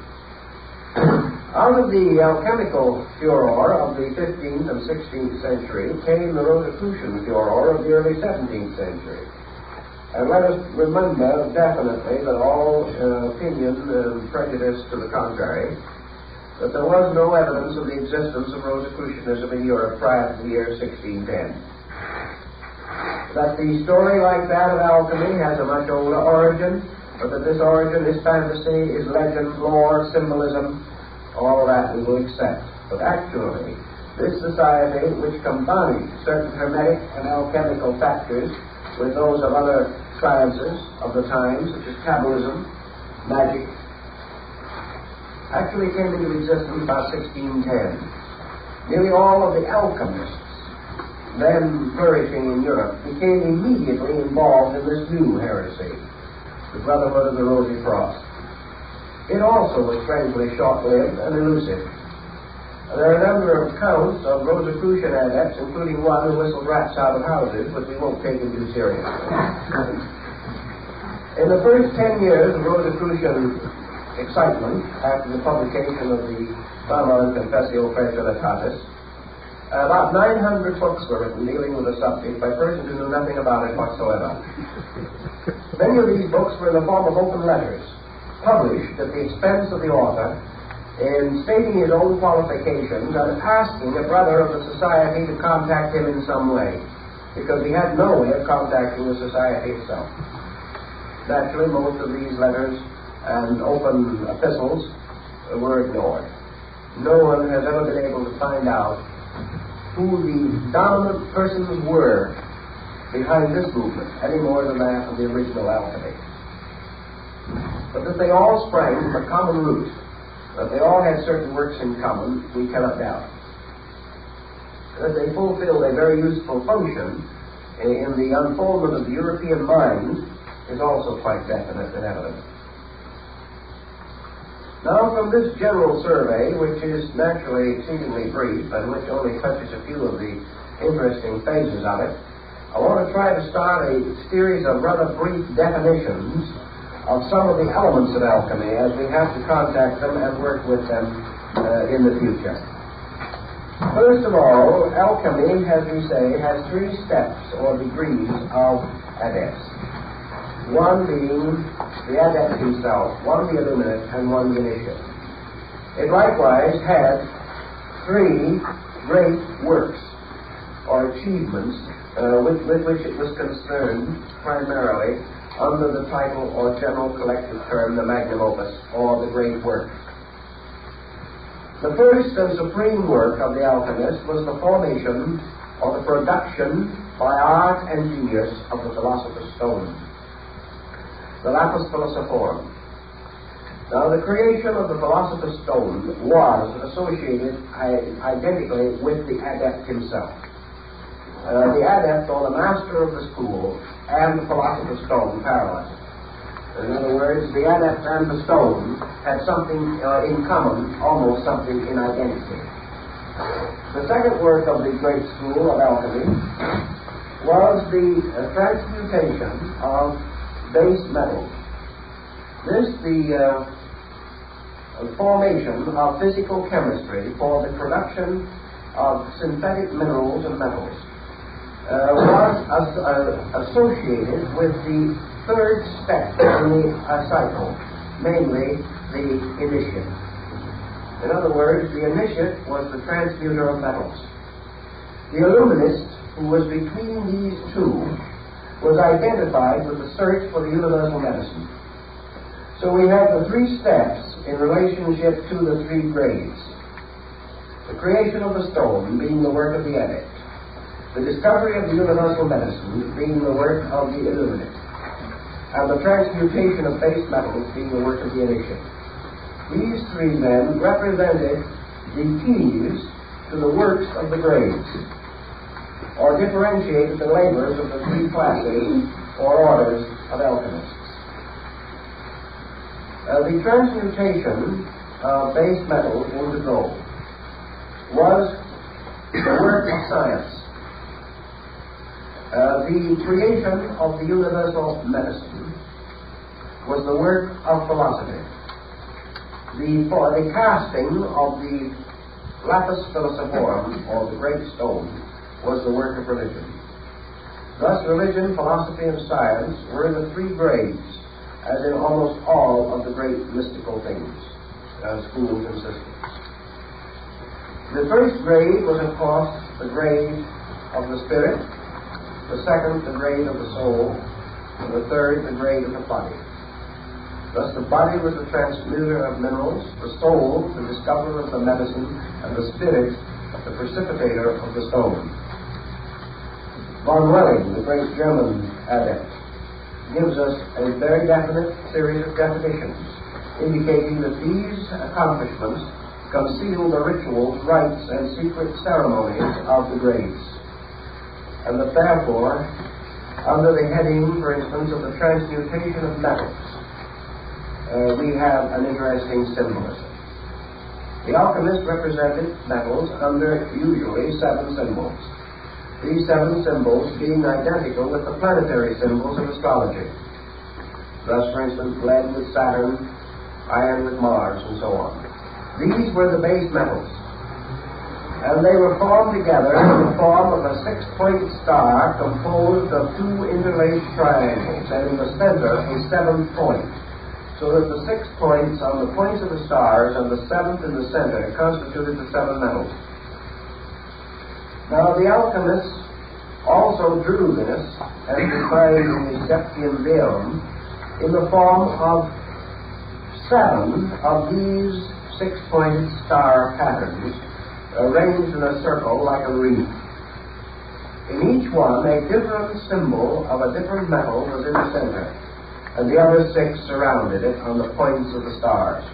Out of the alchemical furor of the 15th and 16th century came the Rosicrucian furor of the early 17th century. And let us remember definitely that all opinion and prejudice to the contrary, that there was no evidence of the existence of Rosicrucianism in Europe prior to the year 1610. That the story like that of alchemy has a much older origin, but that this origin is fantasy, is legend, lore, symbolism, all of that we will accept. But actually, this society, which combined certain hermetic and alchemical factors with those of other sciences of the time, such as Kabbalism, magic, actually came into existence about 1610. Nearly all of the alchemists then flourishing in Europe became immediately involved in this new heresy, the Brotherhood of the Rosy Cross. It also was strangely short-lived and elusive. There are a number of accounts of Rosicrucian adepts, including one who whistled rats out of houses, but we won't take him too seriously. In the first 10 years of Rosicrucian excitement, after the publication of the Fama and Confessio Praetoritatis, about 900 books were written dealing with the subject by persons who knew nothing about it whatsoever. Many of these books were in the form of open letters, published at the expense of the author, in stating his own qualifications and asking a brother of the society to contact him in some way. because he had no way of contacting the society itself. Naturally, most of these letters and open epistles were ignored. No one has ever been able to find out who the dominant persons were behind this movement, any more than that of the original alchemy. But that they all sprang from a common root, that they all had certain works in common, we cannot doubt. That they fulfilled a very useful function in the unfoldment of the European mind is also quite definite and evident. Now, from this general survey, which is naturally exceedingly brief and which only touches a few of the interesting phases of it, I want to try to start a series of rather brief definitions of some of the elements of alchemy as we have to contact them and work with them in the future. First of all, alchemy, as we say, has three steps or degrees of adepts. One being the adept himself, one the illuminate, and one the initiate. It likewise had three great works or achievements with which it was concerned primarily under the title or general collective term, the magnum opus, or the great work. The first and supreme work of the alchemist was the formation or the production by art and genius of the philosopher's stone, the lapis philosophorum. Now, the creation of the philosopher's stone was associated identically with the adept himself. The adept, or the master of the school, and the philosopher's stone parallel. In other words, the adept and the stone had something in common, almost something in identity. The second work of the great school of alchemy was the transmutation of base metals. This, the formation of physical chemistry for the production of synthetic minerals and metals, was associated with the third step in the cycle, namely the initiate. In other words, the initiate was the transmuter of metals. The illuminist, who was between these two, was identified with the search for the universal medicine. So we have the three steps in relationship to the three grades. The creation of the stone being the work of the adept, the discovery of the universal medicine being the work of the illuminate, and the transmutation of base metals being the work of the initiate. These three then represented the keys to the works of the grades, or differentiated the labors of the three classes or orders of alchemists. The transmutation of base metals into gold was the work of science. The creation of the universal medicine was the work of philosophy. The casting of the lapis philosophorum, or the great stone, was the work of religion. Thus, religion, philosophy, and science were the three grades, as in almost all of the great mystical things, schools and systems. The first grade was, of course, the grade of the spirit, the second, the grade of the soul, and the third, the grade of the body. Thus, the body was the transmuter of minerals, the soul, the discoverer of the medicine, and the spirit, the precipitator of the stone. Von Welling, the great German adept, gives us a very definite series of definitions, indicating that these accomplishments conceal the rituals, rites, and secret ceremonies of the grades, and that therefore, under the heading, for instance, of the transmutation of metals, we have an interesting symbolism. The alchemist represented metals under usually 7 symbols. These 7 symbols being identical with the planetary symbols of astrology. Thus, for instance, lead with Saturn, iron with Mars, and so on. These were the base metals, and they were formed together in the form of a 6-point star composed of 2 interlaced triangles, and in the center a 7th point, so that the 6 points on the points of the stars and the 7th in the center constituted the 7 metals. Now, the alchemists also drew this, as defined in the Septium Verum, in the form of 7 of these 6-pointed star patterns arranged in a circle like a wreath. In each one, a different symbol of a different metal was in the center, and the other 6 surrounded it on the points of the stars.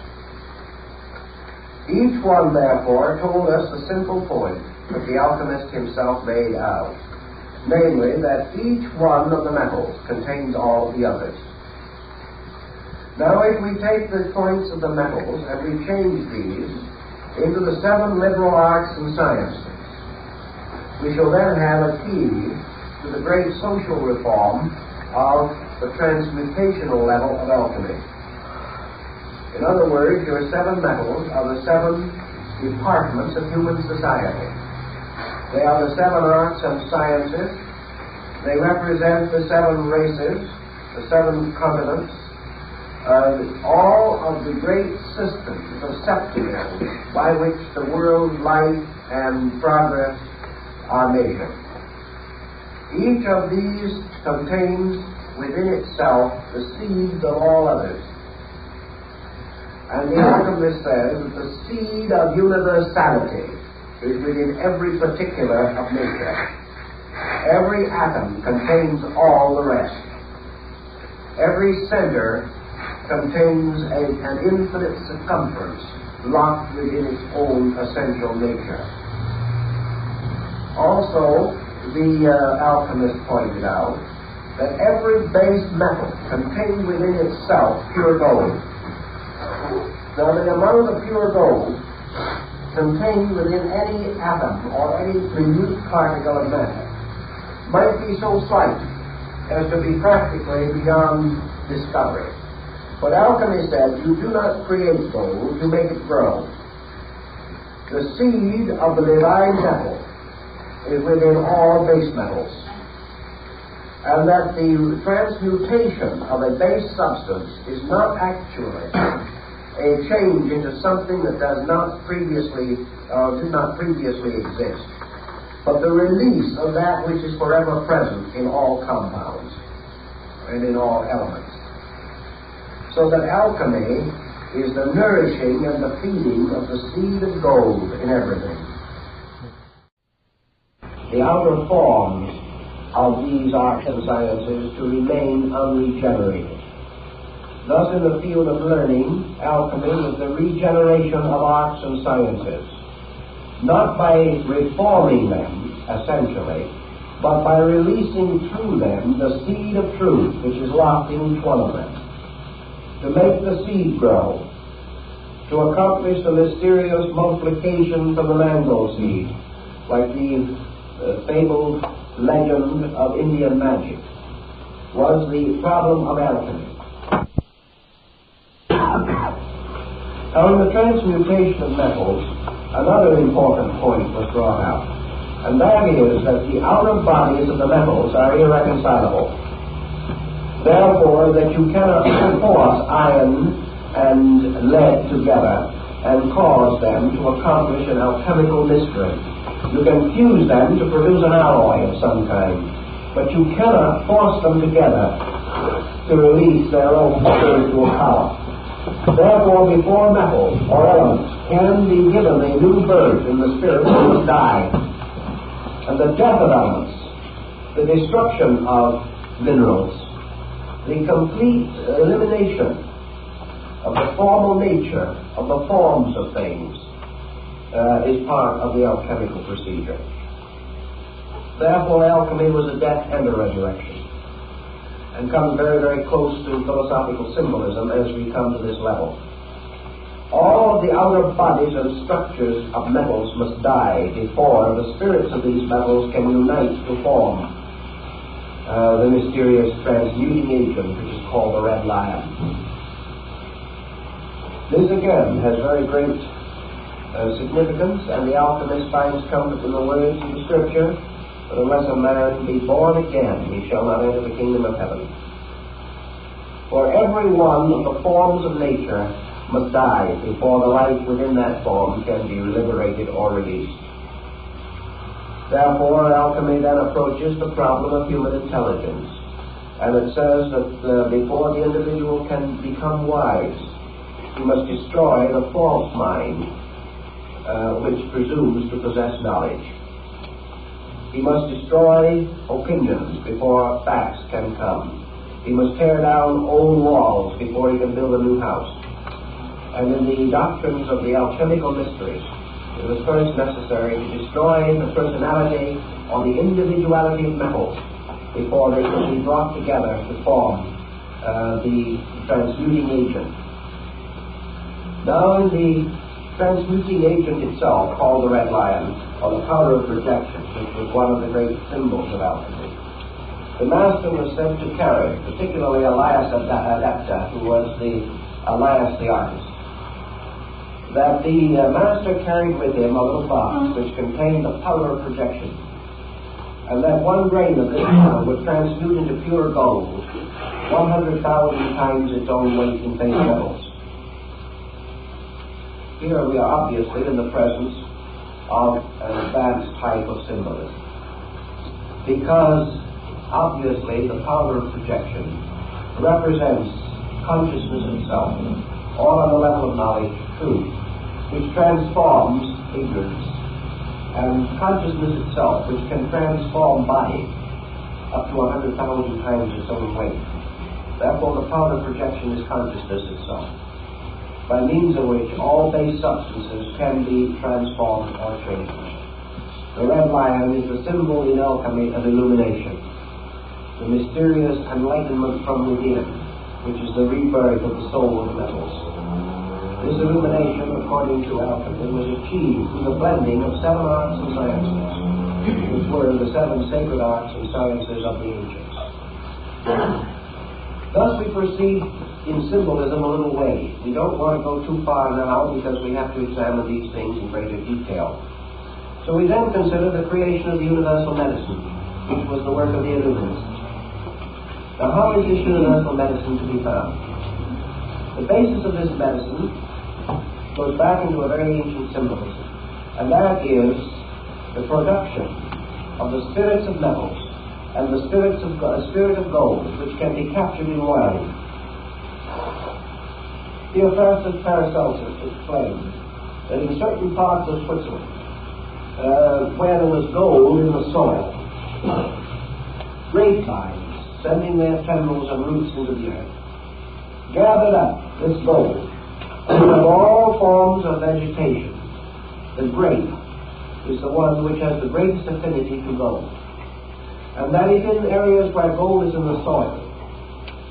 Each one, therefore, told us the simple point that the alchemist himself made out, namely that each one of the metals contains all of the others. Now, if we take the points of the metals and we change these into the 7 liberal arts and sciences, we shall then have a key to the great social reform of the transmutational level of alchemy. In other words, your 7 metals are the 7 departments of human society. They are the 7 arts and sciences. They represent the 7 races, the 7 continents, all of the great systems of septimism by which the world's life and progress are measured. Each of these contains within itself the seeds of all others. And the alchemist says that the seed of universality is within every particular of nature. Every atom contains all the rest. Every center contains an infinite circumference locked within its own essential nature. Also, the alchemist pointed out that every base metal contained within itself pure gold. Now, the amount of pure gold contained within any atom or any minute particle of matter might be so slight as to be practically beyond discovery. But alchemy said, you do not create gold, you make it grow. The seed of the divine metal is within all base metals, and that the transmutation of a base substance is not actually a change into something that did not previously exist, but the release of that which is forever present in all compounds and in all elements. So that alchemy is the nourishing and the feeding of the seed of gold in everything. The outer forms of these arts and sciences to remain unregenerated. Thus, in the field of learning, alchemy is the regeneration of arts and sciences, not by reforming them, essentially, but by releasing through them the seed of truth which is locked in each one of them, to make the seed grow, to accomplish the mysterious multiplication from the mango seed, like the fabled legend of Indian magic, was the problem of alchemy. Now, in the transmutation of metals, another important point was brought out, and that is that the outer bodies of the metals are irreconcilable. Therefore, that you cannot force iron and lead together and cause them to accomplish an alchemical mystery. You can fuse them to produce an alloy of some kind, but you cannot force them together to release their own spiritual power. Therefore, before metals or elements can be given a new birth in the spirit, they must die. And the death of elements, the destruction of minerals, the complete elimination of the formal nature of the forms of things is part of the alchemical procedure. Therefore, alchemy was a death and a resurrection, and comes very, very close to philosophical symbolism as we come to this level. All of the outer bodies and structures of metals must die before the spirits of these metals can unite to form the mysterious transmuting agent which is called the red lion. This again has very great significance, and the alchemist finds comfort in the words of the Scripture, but unless a man be born again, he shall not enter the kingdom of heaven. For every one of the forms of nature must die before the life within that form can be liberated or released. Therefore, alchemy then approaches the problem of human intelligence. And it says that before the individual can become wise, he must destroy the false mind, which presumes to possess knowledge. He must destroy opinions before facts can come. He must tear down old walls before he can build a new house. And in the doctrines of the alchemical mysteries, it was first necessary to destroy the personality or the individuality of metals before they could be brought together to form the transmuting agent. Now in the transmuting agent itself, called the red lion, or the power of projection, which was one of the great symbols of alchemy, the master was said to carry, particularly Elias Adepts, who was Elias the artist, that the master carried with him a little box which contained the powder of projection, and that one grain of this powder would transmute into pure gold 100,000 times its own weight in base metals. Here we are obviously in the presence of an advanced type of symbolism, because obviously the power of projection represents consciousness itself, all on the level of knowledge, truth, which transforms ignorance, and consciousness itself, which can transform body up to 100,000 times its own weight. Therefore, the power of projection is consciousness itself, by means of which all base substances can be transformed or changed. The red lion is the symbol in alchemy of illumination, the mysterious enlightenment from within, which is the rebirth of the soul of the metals. This illumination, according to alchemy, was achieved through the blending of 7 arts and sciences, which were the 7 sacred arts and sciences of the ancients. Thus we proceed in symbolism a little way. We don't want to go too far now because we have to examine these things in greater detail. So we then consider the creation of the universal medicine, which was the work of the Illuminists. Now, how is this universal medicine to be found? The basis of this medicine goes back into a very ancient symbolism, and that is the production of the spirits of metals and the spirit of gold, which can be captured in wine. Theophrastus Paracelsus explained that in certain parts of Switzerland, where there was gold in the soil, grapevines, sending their tendrils and roots into the earth, gathered up this gold, and of all forms of vegetation, the grape is the one which has the greatest affinity to gold. And that is in areas where gold is in the soil,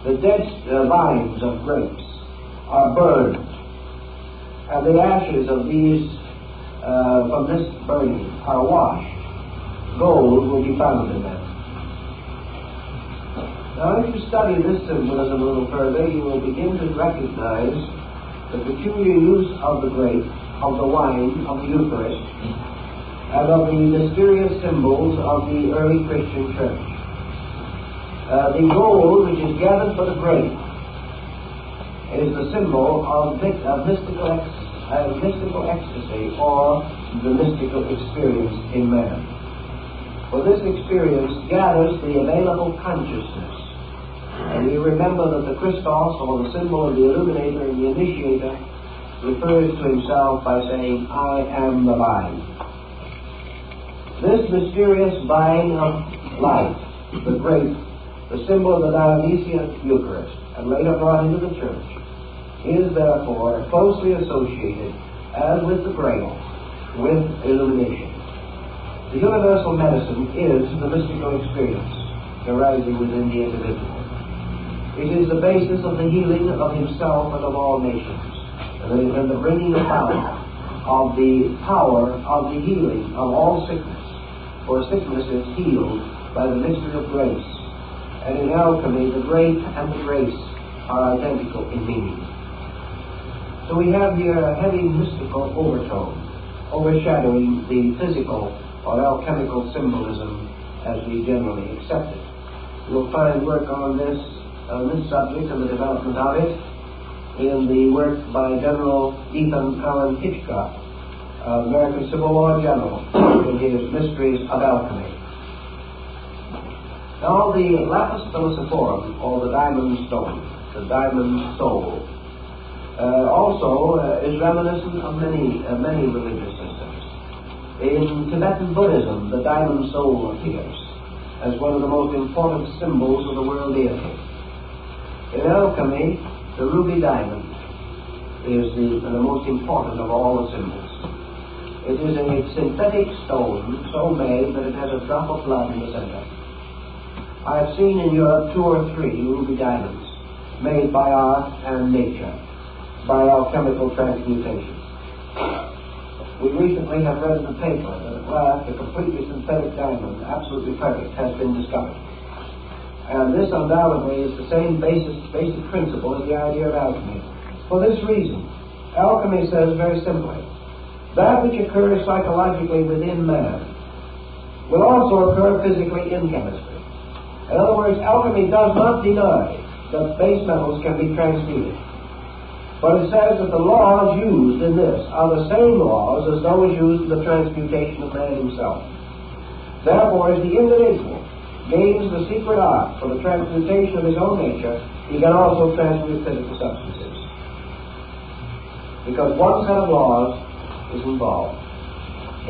the dead vines of grapes are burned, and the ashes of these, from this burning, are washed. Gold will be found in them. Now, if you study this symbolism a little further, you will begin to recognize the peculiar use of the grape, of the wine, of the Eucharist, and of the mysterious symbols of the early Christian church. The gold, which is gathered for the grape, is the symbol of mystical ecstasy, or the mystical experience in man. For this experience gathers the available consciousness. And we remember that the Christos, or the symbol of the illuminator and the initiator, refers to himself by saying, I am the vine. This mysterious vine of life, the grape, the symbol of the Dionysian Eucharist, and later brought into the church, is therefore closely associated, as with the grail, with illumination. The universal medicine is the mystical experience arising within the individual. It is the basis of the healing of himself and of all nations, and the bringing about of the power of the healing of all sickness, for sickness is healed by the mystery of grace. And in alchemy, the grape and the grace are identical in meaning. So we have here a heavy mystical overtone, overshadowing the physical or alchemical symbolism as we generally accept it. You'll find work on this subject and the development of it in the work by General Ethan Allen Hitchcock, American Civil War general, in his Mysteries of Alchemy. Now, the lapis philosophorum, or the diamond stone, the diamond soul, also is reminiscent of many religious systems. In Tibetan Buddhism, the diamond soul appears as one of the most important symbols of the world deity. In alchemy, the ruby diamond is the most important of all the symbols. It is a synthetic stone so made that it has a drop of blood in the center. I have seen in Europe 2 or 3 ruby diamonds made by art and nature, by alchemical transmutation. We recently have read in the paper that at last a completely synthetic diamond, absolutely perfect, has been discovered. And this undoubtedly is the same basic principle as the idea of alchemy. For this reason, alchemy says very simply, that which occurs psychologically within man will also occur physically in chemistry. In other words, alchemy does not deny that base metals can be transmuted. But it says that the laws used in this are the same laws as those used in the transmutation of man himself. Therefore, as the individual gains the secret art for the transmutation of his own nature, he can also transmute physical substances. Because one set of laws is involved.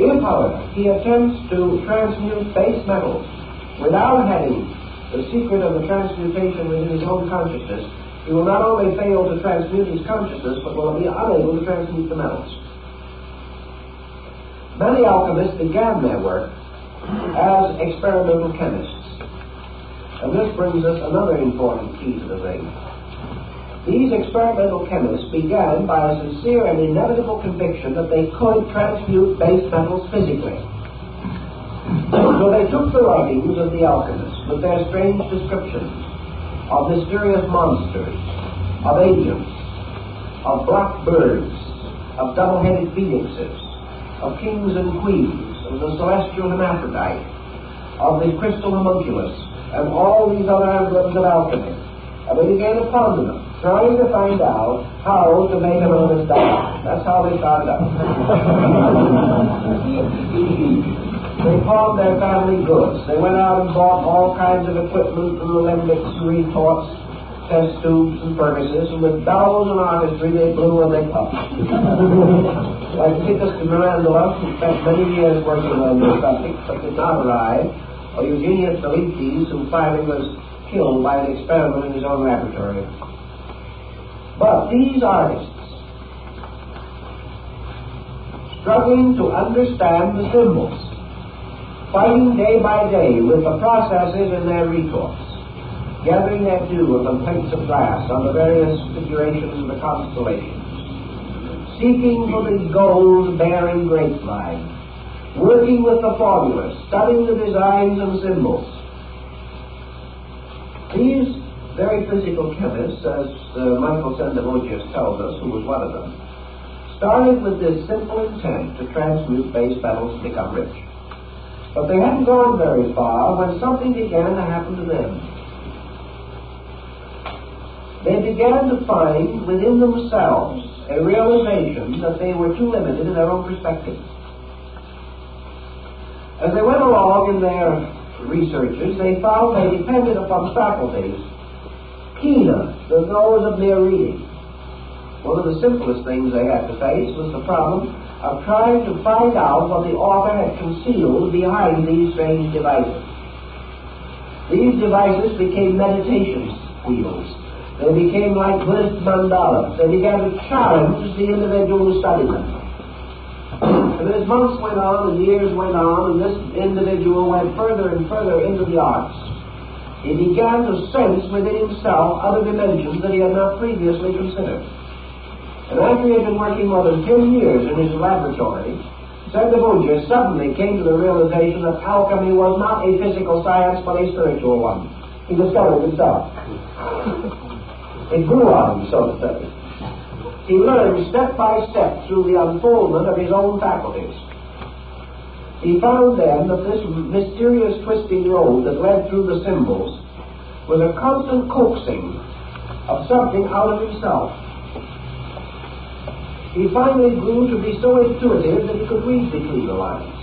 If, however, he attempts to transmute base metals without having the secret of the transmutation within his own consciousness, he will not only fail to transmute his consciousness, but will be unable to transmute the metals. Many alchemists began their work as experimental chemists. And this brings us another important key to the thing. These experimental chemists began by a sincere and inevitable conviction that they could transmute base metals physically. So they took the writings of the alchemists with their strange descriptions of mysterious monsters, of agents, of black birds, of double-headed phoenixes, of kings and queens, of the celestial hermaphrodite, of the crystal homunculus, and all these other emblems of alchemy. And they began to ponder them, trying to find out how to make an honest diamond. That's how they started out. They pawned their family goods. They went out and bought all kinds of equipment and alembics and retorts, test tubes and furnaces, and with bellows and artistry they blew and they puffed. Like Titus de Mirandola, who spent many years working on this subject but did not arrive, or Eugenius Felices, who finally was killed by an experiment in his own laboratory. But these artists, struggling to understand the symbols, fighting day by day with the processes in their retorts, gathering their dew upon plates of glass on the various figurations of the constellations, seeking for the gold-bearing grapevine, working with the formulas, studying the designs and symbols. These very physical chemists, as Michael Sendevogius tells us, who was one of them, started with this simple intent to transmute base metals and become rich. But they hadn't gone very far when something began to happen to them. They began to find within themselves a realization that they were too limited in their own perspective. As they went along in their researches, they found they depended upon faculties keener than those of mere reading. One of the simplest things they had to face was the problem of trying to find out what the author had concealed behind these strange devices. These devices became meditation wheels. They became like Buddhist mandalas. They began to challenge the individual who studied them. And as months went on and years went on, and this individual went further and further into the arts, he began to sense within himself other dimensions that he had not previously considered. And after he had been working more than 10 years in his laboratory, Sendevogius suddenly came to the realization that alchemy was not a physical science but a spiritual one. He discovered himself. It grew on him, so to say. He learned step by step through the unfoldment of his own faculties. He found then that this mysterious twisting road that led through the symbols was a constant coaxing of something out of himself. he finally grew to be so intuitive that he could read between the lines.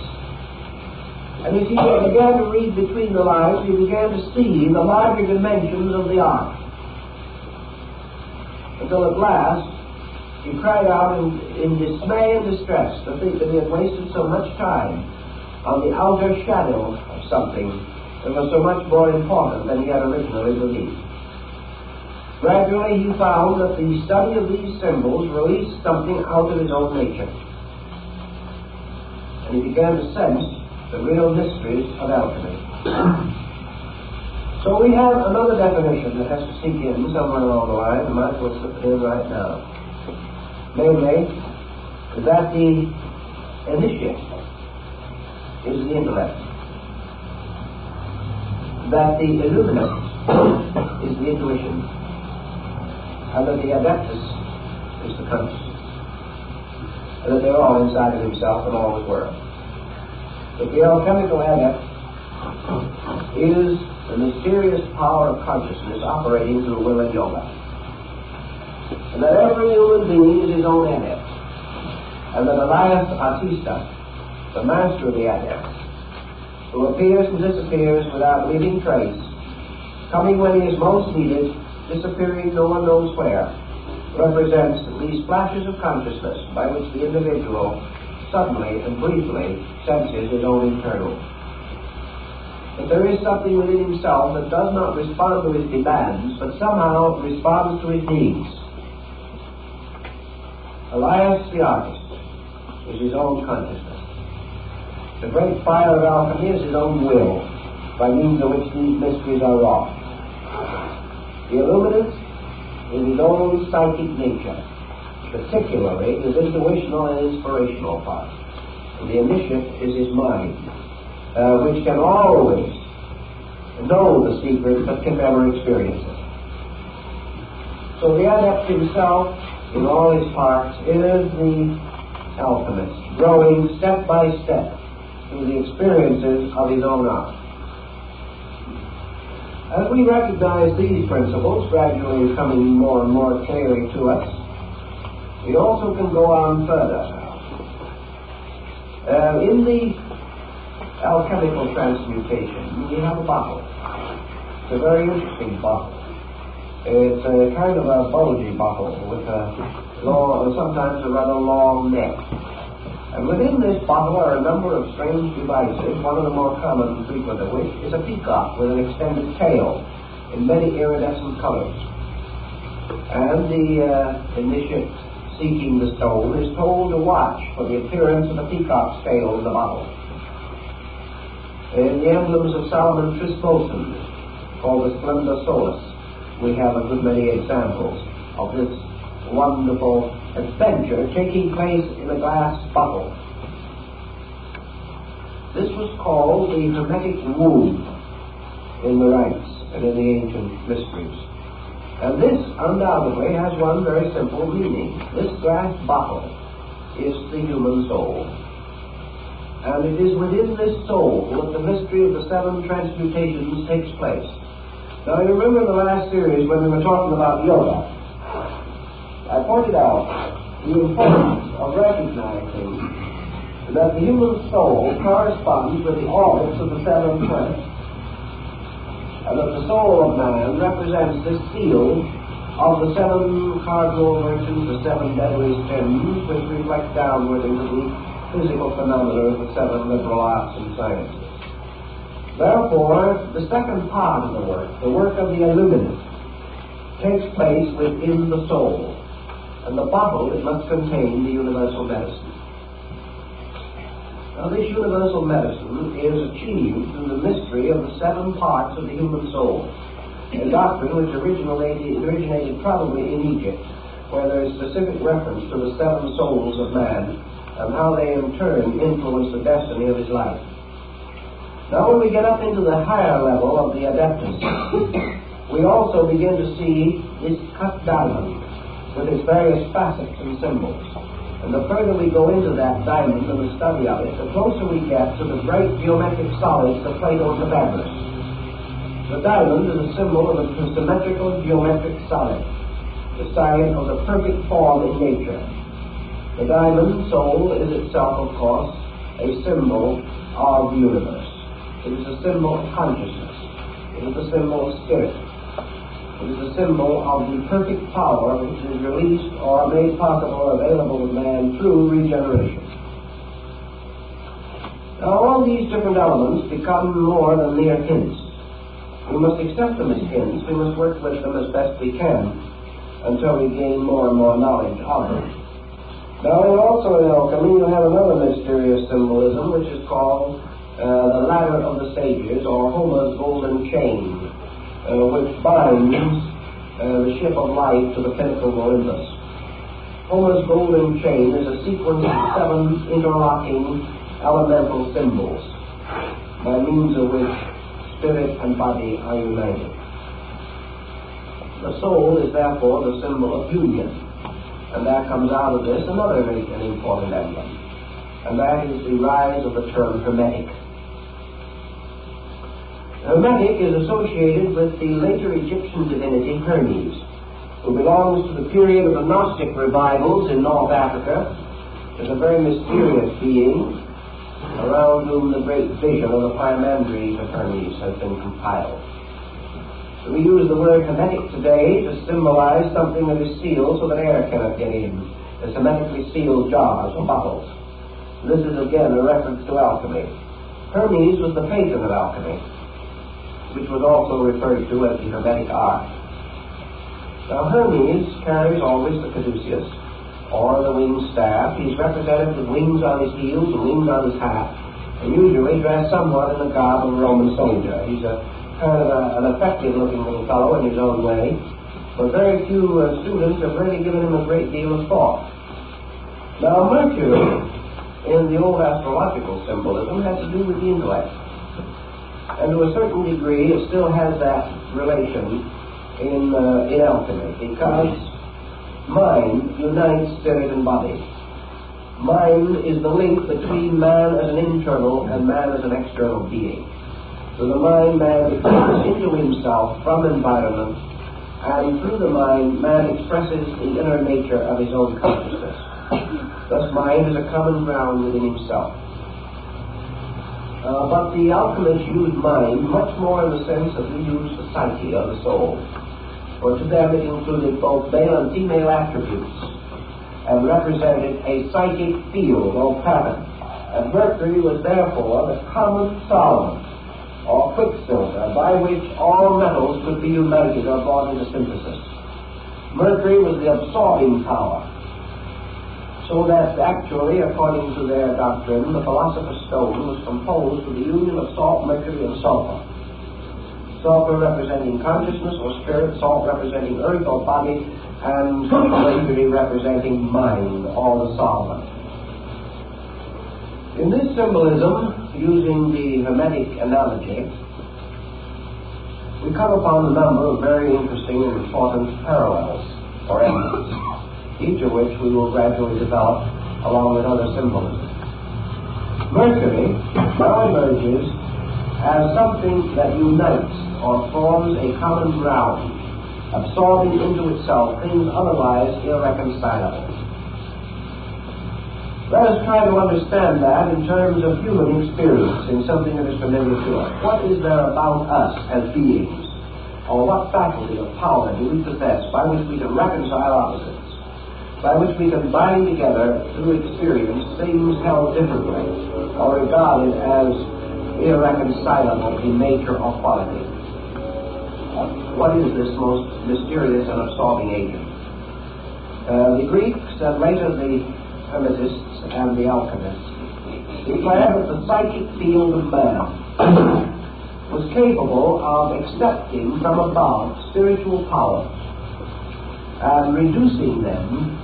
And as he began to read between the lines, he began to see the larger dimensions of the art. Until at last, he cried out in dismay and distress to think that he had wasted so much time on the outer shadow of something that was so much more important than he had originally believed. Gradually, he found that the study of these symbols released something out of his own nature. And he began to sense the real mysteries of alchemy. So we have another definition that has to sink in somewhere along the line, and Mark will slip it in right now. Namely, that the initiate is the intellect, that the illuminate is the intuition, and that the adeptus is the consciousness, and that they're all inside of himself and all his world. But the alchemical adept is the mysterious power of consciousness operating through will and yoga. And that every human being is his own adept. And that Elias Artista, the master of the adepts, who appears and disappears without leaving trace, coming when he is most needed, disappearing no one knows where, represents these flashes of consciousness by which the individual suddenly and briefly senses his own internal. But there is something within himself that does not respond to his demands, but somehow responds to his needs. Elias the artist is his own consciousness. The great fire of alchemy is his own will, by means of which these mysteries are wrought. The illuminate is his own psychic nature, particularly his intuitional and inspirational part. And the initiate is his mind, which can always know the secret but can never experience it. So the adept himself, in all his parts, is the alchemist, growing step by step through the experiences of his own art. As we recognize these principles gradually coming more and more clearly to us, we also can go on further. In the alchemical transmutation, we have a bottle. It's a very interesting bottle. It's a kind of a bulgy bottle with a long, sometimes a rather long neck. And within this bottle are a number of strange devices, one of the more common and frequent of which is a peacock with an extended tail in many iridescent colors. And the initiate seeking the stone is told to watch for the appearance of the peacock's tail in the bottle. In the emblems of Solomon Trisposon, called the Splendor Solis, we have a good many examples of this wonderful adventure taking place in a glass bottle. This was called the hermetic womb in the rites and in the ancient mysteries. And this undoubtedly has one very simple meaning. This glass bottle is the human soul. And it is within this soul that the mystery of the seven transmutations takes place. Now, you remember in the last series when we were talking about yoga, I pointed out the importance of recognizing that the human soul corresponds with the orbits of the seven planets, and that the soul of man represents this field of the seven cardinal virtues, the seven deadly sins, which reflect downward into the physical phenomena of the seven liberal arts and sciences. Therefore, the second part of the work of the illuminate, takes place within the soul, and the bottle, it must contain the universal medicine. Now, this universal medicine is achieved through the mystery of the seven parts of the human soul, a doctrine which originated probably in Egypt, where there is specific reference to the seven souls of man and how they in turn influence the destiny of his life. Now, when we get up into the higher level of the Adepts, we also begin to see this cut diamond with its various facets and symbols. And the further we go into that diamond and the study of it, the closer we get to the great geometric solids of Plato's Pythagoras. The diamond is a symbol of a symmetrical geometric solid, the sign of the perfect form in nature. The diamond soul is itself, of course, a symbol of the universe. It is a symbol of consciousness. It is a symbol of spirit. It is a symbol of the perfect power which is released or made possible or available to man through regeneration. Now, all these different elements become more than mere hints. We must accept them as hints. We must work with them as best we can until we gain more and more knowledge of them. Now, also in alchemy, you have another mysterious symbolism, which is called the ladder of the sages, or Homer's golden chain, which binds the ship of life to the pinnacle of Olympus. Homer's golden chain is a sequence of 7 interlocking elemental symbols, by means of which spirit and body are united. The soul is therefore the symbol of union. And there comes out of this another great and important emblem, and that is the rise of the term Hermetic. Hermetic is associated with the later Egyptian divinity Hermes, who belongs to the period of the Gnostic revivals in North Africa. Is a very mysterious being around whom the great vision of the Pymanderies of Hermes has been compiled. We use the word hermetic today to symbolize something that is sealed so that air cannot get in, as hermetically sealed jars or bottles. This is again a reference to alchemy. Hermes was the patron of alchemy, which was also referred to as the hermetic art. Now Hermes carries always the caduceus, or the winged staff. He's represented with wings on his heels and wings on his hat, and usually dressed somewhat in the garb of a Roman soldier. He's a kind of an effective-looking little fellow in his own way, but very few students have really given him a great deal of thought. Now, Mercury, in the old astrological symbolism, has to do with the intellect, and to a certain degree it still has that relation in alchemy, because mind unites spirit and body. Mind is the link between man as an internal and man as an external being. So the mind man expresses into himself from environment, and through the mind man expresses the inner nature of his own consciousness. Thus mind is a common ground within himself. But the alchemists used mind much more in the sense that we use the psyche of the soul. For to them it included both male and female attributes, and represented a psychic field or pattern. And Mercury was therefore the common solvent, or quicksilver, by which all metals could be united or brought into synthesis. Mercury was the absorbing power, so that actually, according to their doctrine, the philosopher's stone was composed of the union of salt, mercury, and sulfur. Sulfur representing consciousness or spirit, salt representing earth or body, and mercury representing mind or the solvent. In this symbolism, using the Hermetic analogy, we come upon a number of very interesting and important parallels or emblems, each of which we will gradually develop along with other symbolism. Mercury now emerges as something that unites or forms a common ground, absorbing into itself things otherwise irreconcilable. Let us try to understand that in terms of human experience, in something that is familiar to us. What is there about us as beings, or what faculty or power do we possess by which we can reconcile opposites, by which we can bind together through experience things held differently, or regarded as irreconcilable in nature or quality? What is this most mysterious and absorbing agent? The Greeks and later the Hermetists and the alchemists declared that the psychic field of man was capable of accepting from above spiritual powers and reducing them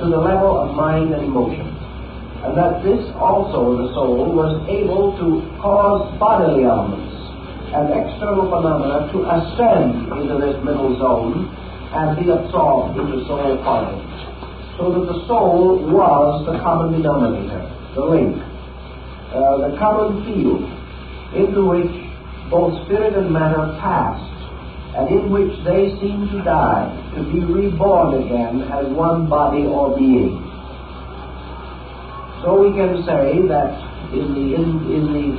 to the level of mind and emotion, and that this also, the soul, was able to cause bodily elements and external phenomena to ascend into this middle zone and be absorbed into soul quality. So that the soul was the common denominator, the link, the common field into which both spirit and matter passed, and in which they seemed to die, to be reborn again as one body or being. So we can say that in the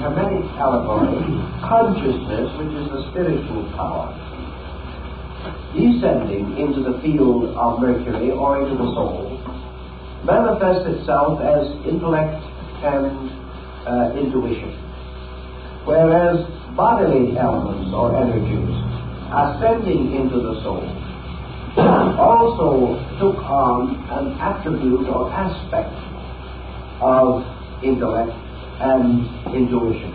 Hermetic allegory, consciousness, which is the spiritual power, descending into the field of Mercury or into the soul, manifests itself as intellect and intuition, whereas bodily elements or energies ascending into the soul also took on an attribute or aspect of intellect and intuition,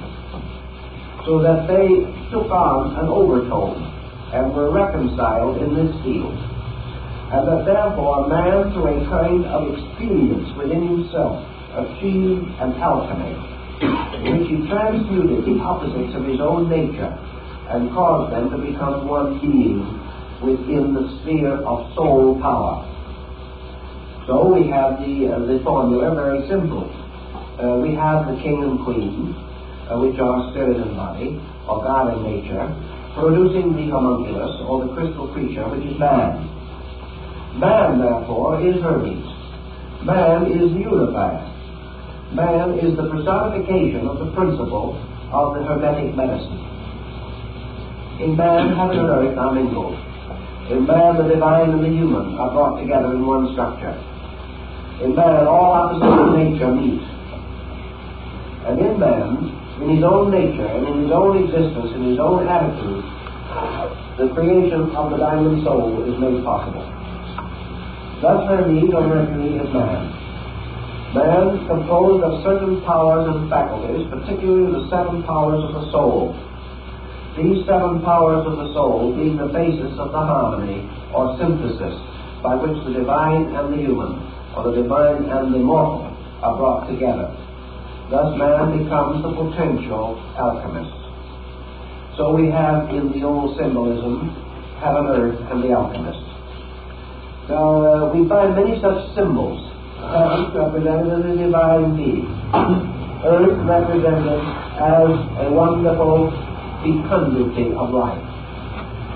so that they took on an overtone and were reconciled in this field, and that therefore man, through a kind of experience within himself, achieved an alchemy in which he transmuted the opposites of his own nature and caused them to become one being within the sphere of soul power. So we have the formula very simple. We have the king and queen, which are spirit and body, or God and nature, producing the homunculus, or the crystal creature, which is man. Man, therefore, is Hermes. Man is the unifier. Man is the personification of the principle of the Hermetic medicine. In man, heaven and earth are mingled. In man, the divine and the human are brought together in one structure. In man, all opposites of nature meet. And in man, in his own nature and in his own existence, in his own attitude, the creation of the diamond soul is made possible. Thus Hermes, or Mercury, is man. Man composed of certain powers and faculties, particularly the 7 powers of the soul. These 7 powers of the soul being the basis of the harmony or synthesis by which the divine and the human, or the divine and the mortal, are brought together. Thus man becomes the potential alchemist. So we have in the old symbolism heaven, earth, and the alchemist. Now we find many such symbols. Heaven represented as a divine being. Earth represented as a wonderful fecundity of life.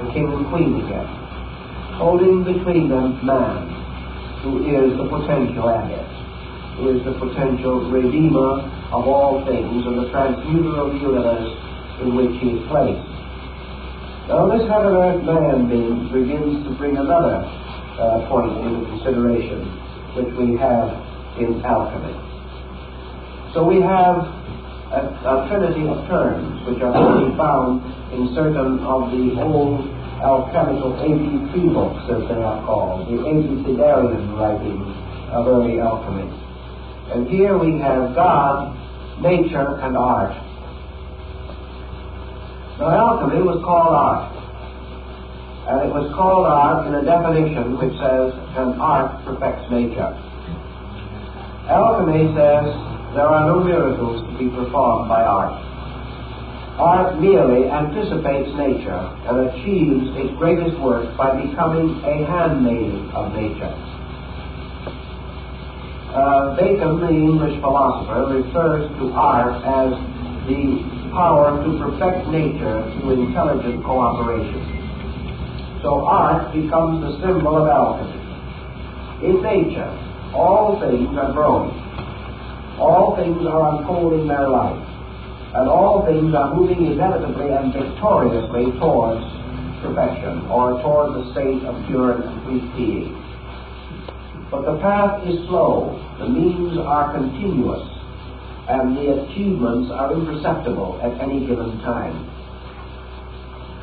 The king and queen again. Holding between them man, who is the potential adept, who is the potential redeemer of all things and the transmuter of the universe in which he is placed. Now this heaven, earth, man being begins to bring another point into consideration which we have in alchemy. So we have a trinity of terms which are to be found in certain of the old alchemical ABC books, as they are called, the abecedarian writings of early alchemy. And here we have God, nature, and art. Now alchemy was called art. And it was called art in a definition which says, an art perfects nature. Alchemy says there are no miracles to be performed by art. Art merely anticipates nature and achieves its greatest work by becoming a handmaiden of nature. Bacon, the English philosopher, refers to art as the power to perfect nature through intelligent cooperation. So art becomes the symbol of alchemy. In nature, all things are growing. All things are unfolding their life. And all things are moving inevitably and victoriously towards perfection, or towards the state of pure and complete being. But the path is slow, the means are continuous, and the achievements are imperceptible at any given time.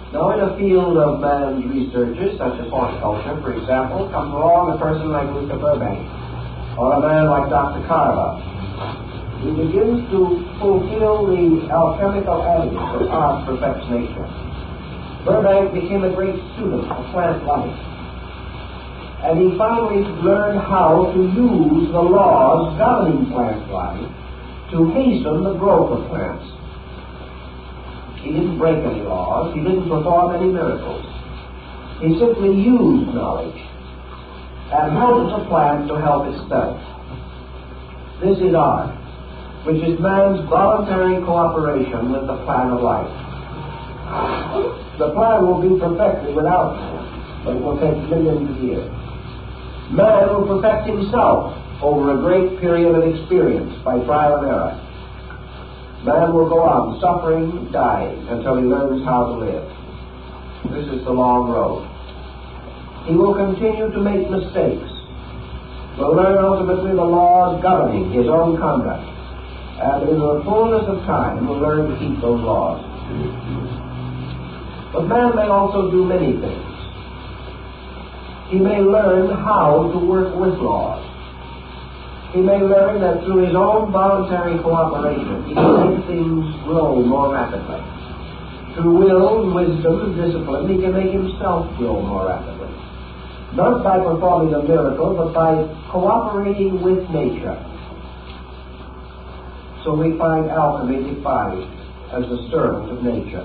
Now, in a field of man's researches, such as horticulture, for example, comes along a person like Mr. Burbank, or a man like Dr. Carver. He begins to fulfill the alchemical adage that art perfects nature. Burbank became a great student of plant life, and he finally learned how to use the laws governing plant life to hasten the growth of plants. He didn't break any laws. He didn't perform any miracles. He simply used knowledge and helped the plant to help itself. This is art, which is man's voluntary cooperation with the plan of life. The plan will be perfected without man, but it will take millions of years. Man will perfect himself over a great period of experience by trial and error. Man will go on suffering, dying, until he learns how to live. This is the long road. He will continue to make mistakes, will learn ultimately the laws governing his own conduct, and in the fullness of time will learn to keep those laws. But man may also do many things. He may learn how to work with laws. He may learn that through his own voluntary cooperation he can make things grow more rapidly. Through will, wisdom, and discipline he can make himself grow more rapidly. Not by performing a miracle, but by cooperating with nature. So we find alchemy defined as the servant of nature.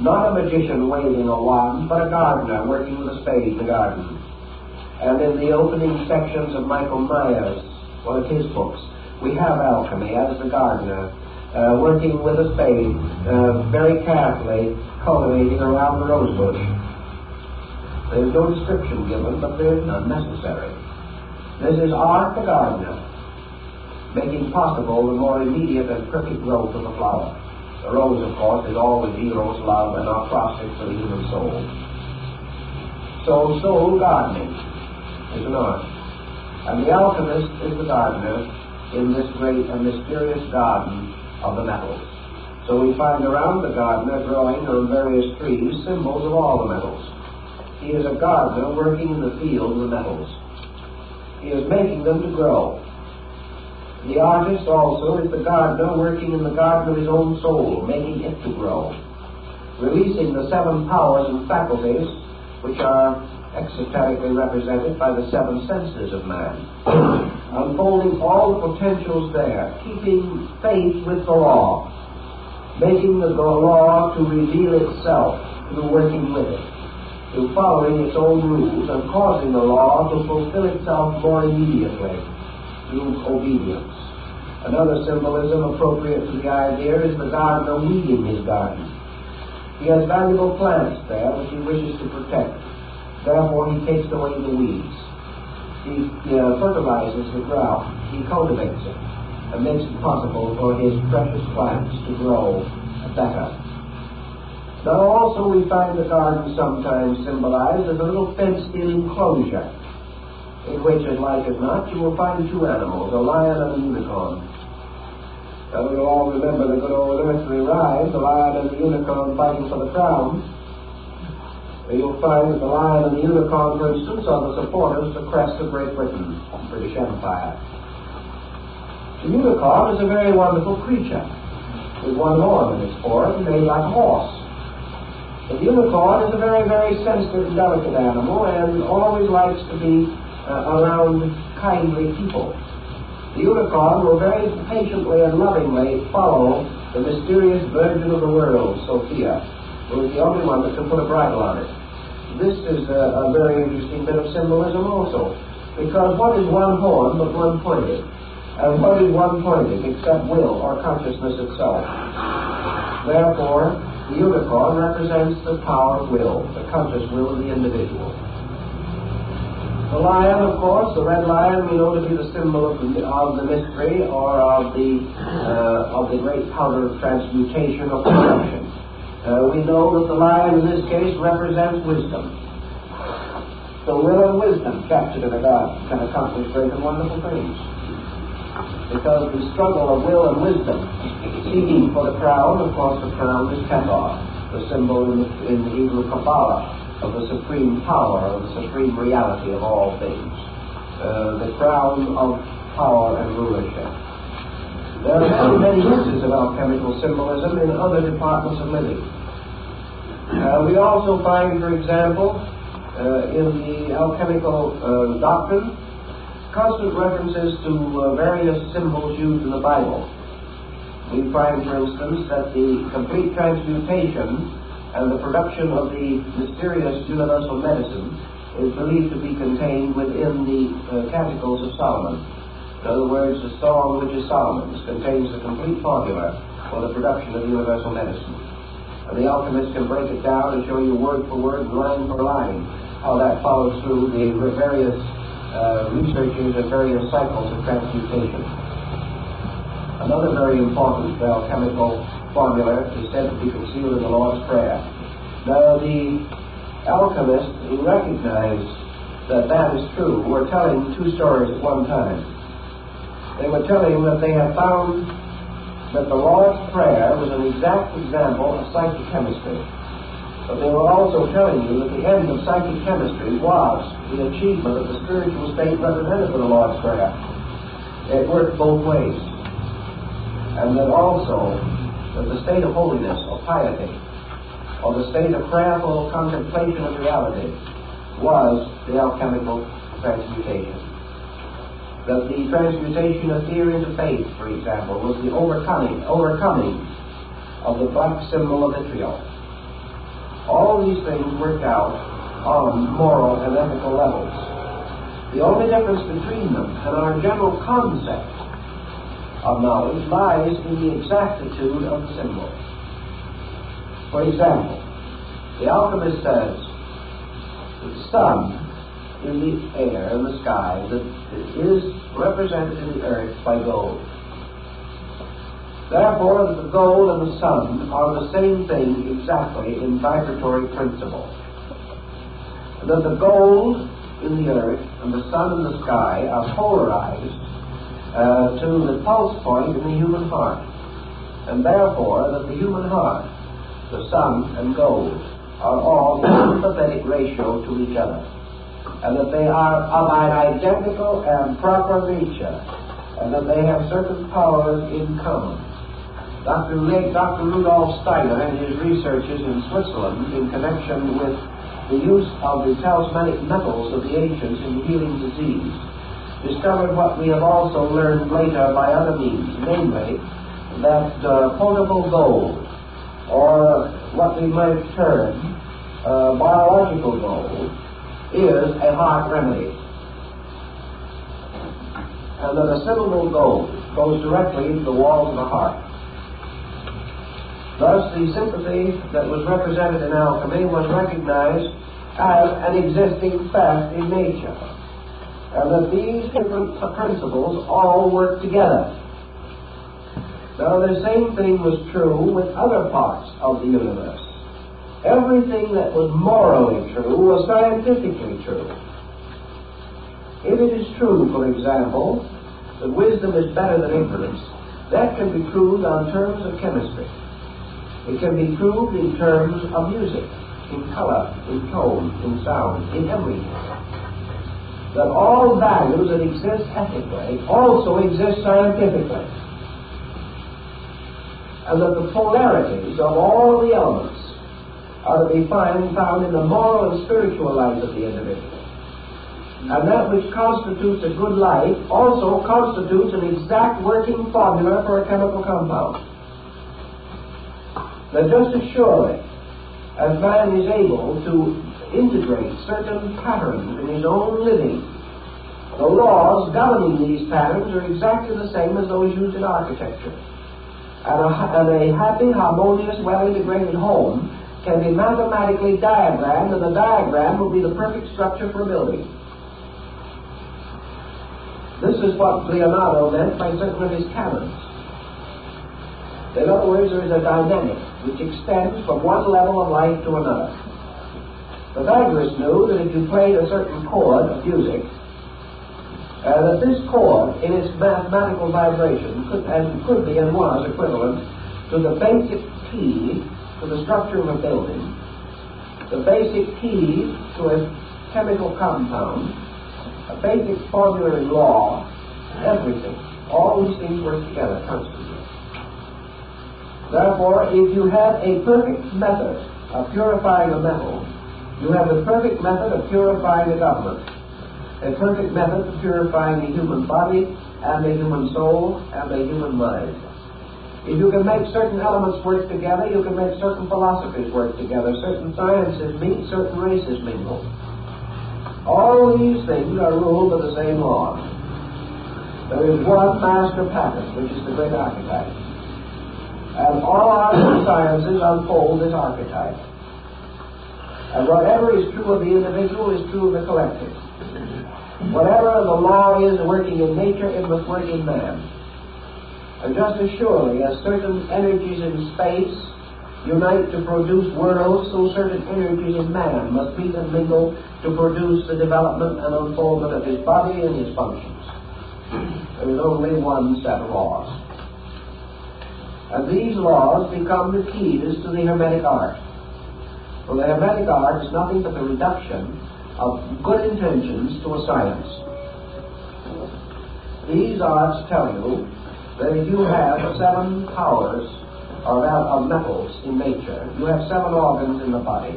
Not a magician waving a wand, but a gardener working with a spade in the garden. And in the opening sections of Michael Myers, one of his books, we have alchemy as the gardener working with a spade, very carefully cultivating around the rose bush. There is no description given, but there is none necessary. This is art the gardener, making possible the more immediate and perfect growth of the flower. The rose, of course, is always Eros, love, and our process for the human soul. So soul gardening is an art. And the alchemist is the gardener in this great and mysterious garden of the metals. So we find around the gardener growing on various trees symbols of all the metals. He is a gardener working in the field of the metals. He is making them to grow. The artist also is the gardener working in the garden of his own soul, making it to grow, releasing the 7 powers and faculties which are exoterically represented by the 7 senses of man, unfolding all the potentials there, keeping faith with the law, making the law to reveal itself through working with it, through following its own rules and causing the law to fulfill itself more immediately through obedience. Another symbolism appropriate to the idea is the gardener weeding his garden. He has valuable plants there which he wishes to protect. Therefore, he takes away the weeds. He fertilizes the ground. He cultivates it and makes it possible for his precious plants to grow better. Now, also, we find the garden sometimes symbolized as a little fenced-in enclosure, in which, as like as not, you will find 2 animals, a lion and a unicorn. Now, we'll all remember the good old earthly rhyme, the lion and the unicorn fighting for the crown. You'll find that the lion and the unicorn, for instance, are the supporters of the crest of Great Britain, the British Empire. The unicorn is a very wonderful creature, with 1 horn in its form, made like a horse. But the unicorn is a very, very sensitive and delicate animal, and always likes to be around kindly people. The unicorn will very patiently and lovingly follow the mysterious virgin of the world, Sophia, who is the only one that can put a bridle on it. This is a very interesting bit of symbolism also, because what is 1 horn but 1 pointed? And what is 1 pointed except will or consciousness itself? Therefore, the unicorn represents the power of will, the conscious will of the individual. The lion, of course, the red lion, we know to be the symbol of the mystery or of the great power of transmutation or corruption. We know that the lion in this case represents wisdom. So will and wisdom captured in a garden can accomplish great and wonderful things. Because the struggle of will and wisdom seeking for the crown, of course the crown is Kepha, the symbol in the Hebrew Kabbalah of the supreme power, of the supreme reality of all things. The crown of power and rulership. There are many uses of alchemical symbolism in other departments of living. We also find, for example, in the alchemical doctrine, constant references to various symbols used in the Bible. We find, for instance, that the complete transmutation and the production of the mysterious universal medicine is believed to be contained within the Canticles of Solomon. In other words, the song which is Solomon's contains the complete formula for the production of universal medicine. And the alchemist can break it down and show you word for word, line for line, how that follows through the various researches at various cycles of transmutation. Another very important alchemical formula is said to be concealed in the Lord's Prayer. Now, the alchemists who recognized that that is true were telling two stories at one time. They were telling that they had found that the Lord's Prayer was an exact example of psychic chemistry. But they were also telling you that the end of psychic chemistry was the achievement of the spiritual state represented by the Lord's Prayer. It worked both ways. And that also that the state of holiness or piety, or the state of prayerful contemplation of reality, was the alchemical transmutation. That the transmutation of fear into faith, for example, was the overcoming of the black symbol of vitriol. All these things worked out on moral and ethical levels. The only difference between them and our general concept of knowledge lies in the exactitude of the symbol. For example, the alchemist says that the sun in the air, in the sky, that is represented in the earth by gold. Therefore, that the gold and the sun are the same thing exactly in vibratory principle. That the gold in the earth and the sun in the sky are polarized to the pulse point in the human heart. And therefore, that the human heart, the sun and gold, are all in sympathetic ratio to each other. And that they are of an identical and proper nature. And that they have certain powers in common. Dr. Rudolf Steiner, in his researches in Switzerland in connection with the use of the talismanic metals of the ancients in healing disease, discovered what we have also learned later by other means, namely that potable gold, or what we might term biological gold, is a heart remedy. And that a syllable gold goes directly into the walls of the heart. Thus, the sympathy that was represented in alchemy was recognized as an existing fact in nature, and that these different principles all work together. Now, the same thing was true with other parts of the universe. Everything that was morally true was scientifically true. If it is true, for example, that wisdom is better than ignorance, that can be proved on terms of chemistry. It can be proved in terms of music, in color, in tone, in sound, in everything. That all values that exist ethically also exist scientifically. And that the polarities of all the elements are to be found in the moral and spiritual life of the individual. And that which constitutes a good life also constitutes an exact working formula for a chemical compound. That just as surely as man is able to integrate certain patterns in his own living, the laws governing these patterns are exactly the same as those used in architecture. And a happy, harmonious, well-integrated home can be mathematically diagrammed, and the diagram will be the perfect structure for a building. This is what Leonardo meant by certain of his canons. In other words, there is a dynamic which extends from one level of life to another. Pythagoras knew that if you played a certain chord of music, that this chord, in its mathematical vibration, could be and was equivalent to the basic key to the structure of a building, the basic key to a chemical compound, a basic formula in law, everything. All these things work together constantly. Therefore, if you have a perfect method of purifying a metal, you have the perfect method of purifying a government, a perfect method of purifying the human body and the human soul and the human mind. If you can make certain elements work together, you can make certain philosophies work together, certain sciences meet, certain races mingle. All these things are ruled by the same law. There is one master pattern, which is the great archetype. And all our sciences unfold this archetype. And whatever is true of the individual is true of the collective. Whatever the law is working in nature, it must work in man. And just as surely as certain energies in space unite to produce worlds, so certain energies in man must meet and mingle to produce the development and unfoldment of his body and his functions. There is only one set of laws. And these laws become the keys to the Hermetic art. For the Hermetic art is nothing but the reduction of good intentions to a science. These arts tell you that if you have 7 powers of metals in nature, you have 7 organs in the body,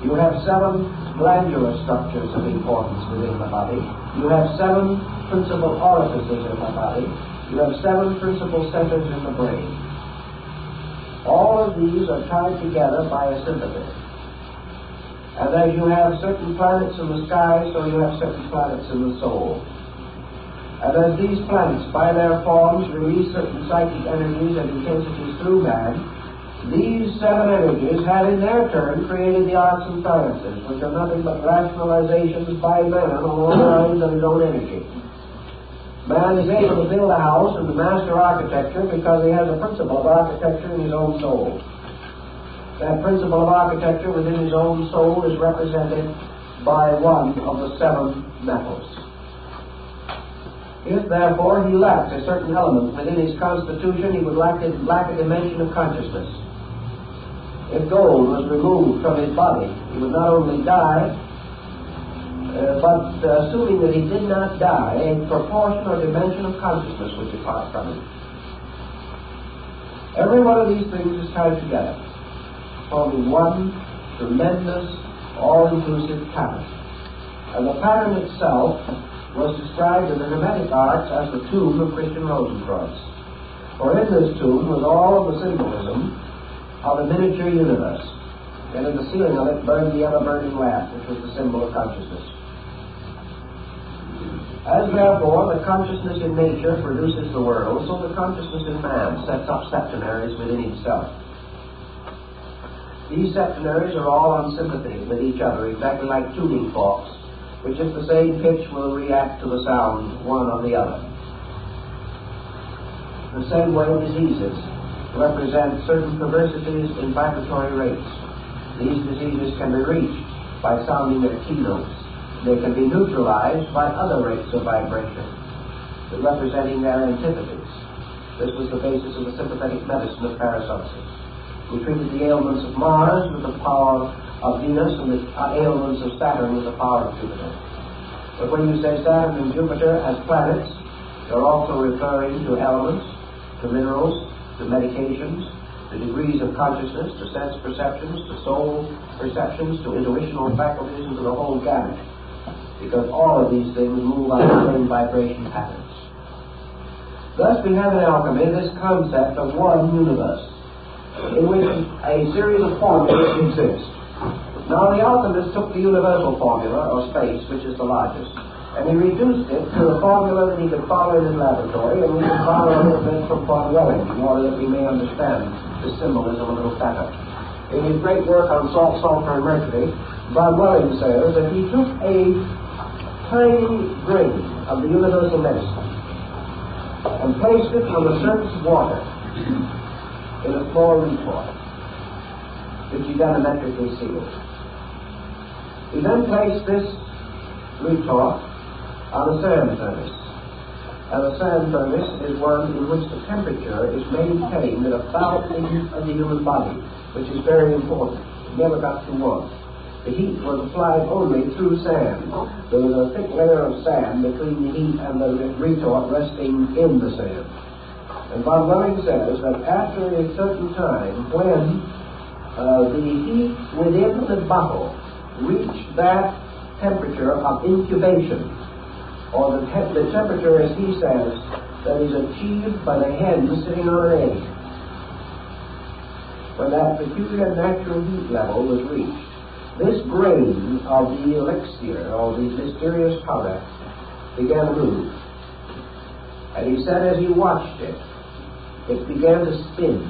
you have 7 glandular structures of importance within the body, you have 7 principal orifices in the body, you have 7 principal centers in the brain. All of these are tied together by a sympathy. And as you have certain planets in the sky, so you have certain planets in the soul. And as these planets, by their forms, release certain psychic energies and intensities through man, these 7 energies have in their turn created the arts and sciences, which are nothing but rationalizations by man along the lines of his own energy. Man is able to build a house and to master architecture because he has a principle of architecture in his own soul. That principle of architecture within his own soul is represented by one of the 7 metals. If, therefore, he lacked a certain element within his constitution, he would lack a dimension of consciousness. If gold was removed from his body, he would not only die, but assuming that he did not die, a proportion or dimension of consciousness would depart from him. Every one of these things is tied together, forming one tremendous, all-inclusive pattern. And the pattern itself was described in the Hermetic arts as the tomb of Christian Rosenkreuz. For in this tomb was all of the symbolism of a miniature universe, and in the ceiling of it burned the ever-burning lamp, which was the symbol of consciousness. As therefore the consciousness in nature produces the world, so the consciousness in man sets up septenaries within itself. These septenaries are all on sympathy with each other, exactly like tuning forks, which at the same pitch will react to the sound one of the other. The same way diseases represent certain perversities in vibratory rates. These diseases can be reached by sounding their keynotes. They can be neutralized by other rates of vibration, representing their antitheses. This was the basis of the sympathetic medicine of Paracelsus. We treated the ailments of Mars with the power of Venus and the ailments of Saturn with the power of Jupiter. But when you say Saturn and Jupiter as planets, you're also referring to elements, to minerals, to medications, to degrees of consciousness, to sense perceptions, to soul perceptions, to intuitional faculties, and to the whole gamut. Because all of these things move on the same vibration patterns. Thus we have in alchemy this concept of one universe, in which a series of formulas exist. Now the alchemist took the universal formula, or space, which is the largest, and he reduced it to a formula that he could follow in his laboratory, and we can follow a little bit from Von Welling, in order that we may understand the symbolism a little better. In his great work on salt, sulfur, and mercury, Von Welling says that he took a tiny grain of the universal medicine and placed it on the surface of water in a small retort, which he diametrically sealed. He then placed this retort on a sand furnace, and a sand furnace is one in which the temperature is maintained at about the heat of the human body, which is very important. It never got too warm. The heat was applied only through sand. There was a thick layer of sand between the heat and the retort resting in the sand. And Von Welling says that after a certain time, when the heat within the bottle reached that temperature of incubation, or the temperature, as he says, that is achieved by the hen sitting on an egg, when that peculiar natural heat level was reached, this grain of the elixir, or the mysterious powder, began to move. And he said as he watched it, it began to spin.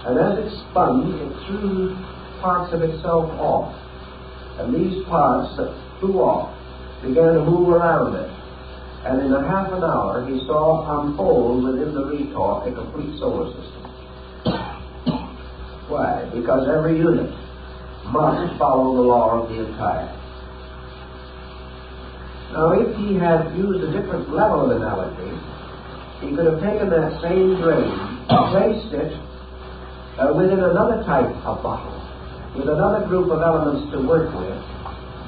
And as it spun, it threw parts of itself off. And these parts that flew off began to move around it. And in a half an hour, he saw unfold within the retort a complete solar system. Why? Because every unit must follow the law of the entire. Now, if he had used a different level of analogy, he could have taken that same grain, placed it within another type of bottle, with another group of elements to work with,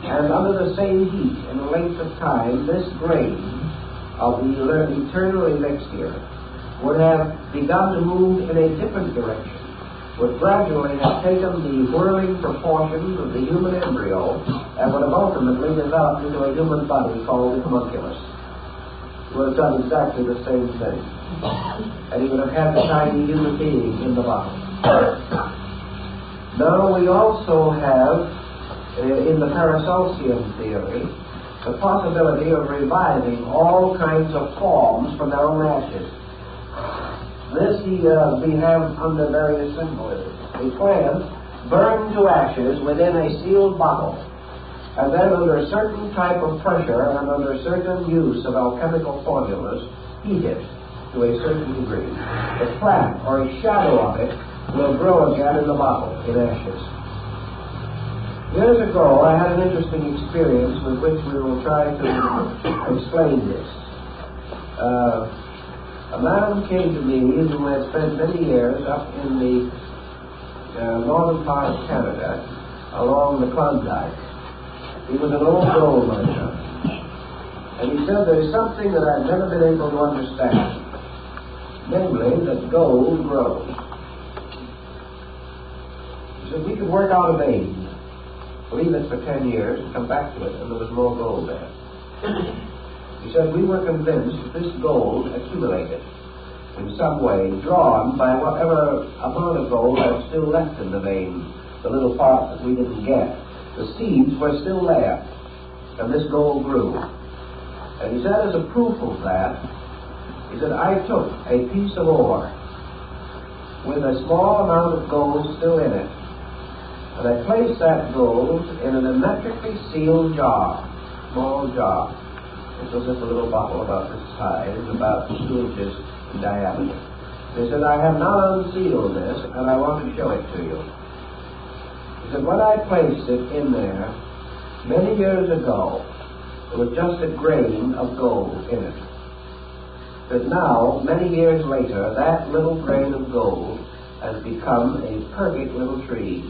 and under the same heat and length of time, this grain of the eternal elixir would have begun to move in a different direction, would gradually have taken the whirling proportions of the human embryo and would have ultimately developed into a human body called the homunculus. He would have done exactly the same thing. And he would have had the tiny human being in the bottle. Now we also have, in the Paracelsian theory, the possibility of reviving all kinds of forms from their own ashes. This we have under various symbolisms. A plant burned to ashes within a sealed bottle, and then under a certain type of pressure and under certain use of alchemical formulas, heat it to a certain degree. The plant, or a shadow of it, will grow again in the bottle, in ashes. Years ago, I had an interesting experience with which we will try to explain this. A man came to me who had spent many years up in the northern part of Canada, along the Klondike. He was an old gold miner. And he said, there is something that I've never been able to understand. Namely, that gold grows. He said, we could work out a vein, leave it for 10 years, and come back to it, and there was more gold there. He said, we were convinced that this gold accumulated in some way, drawn by whatever amount of gold was still left in the vein, the little part that we didn't get. The seeds were still there, and this gold grew. And he said, as a proof of that, he said, I took a piece of ore with a small amount of gold still in it, and I placed that gold in an hermetically sealed jar, small jar. It was just a little bottle about this size, about 2 inches in diameter. He said, I have now unsealed this, and I want to show it to you. He said, when I placed it in there, many years ago, there was just a grain of gold in it. But now, many years later, that little grain of gold has become a perfect little tree.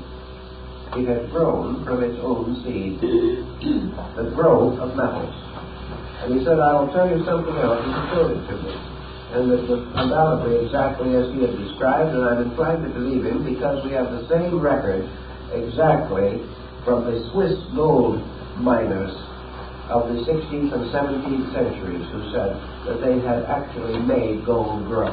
It has grown from its own seed, the growth of metals. And he said, I will tell you something else. He showed it to me. And it was undoubtedly exactly as he had described, and I'm inclined to believe him because we have the same record exactly from the Swiss gold miners of the 16th and 17th centuries who said that they had actually made gold grow.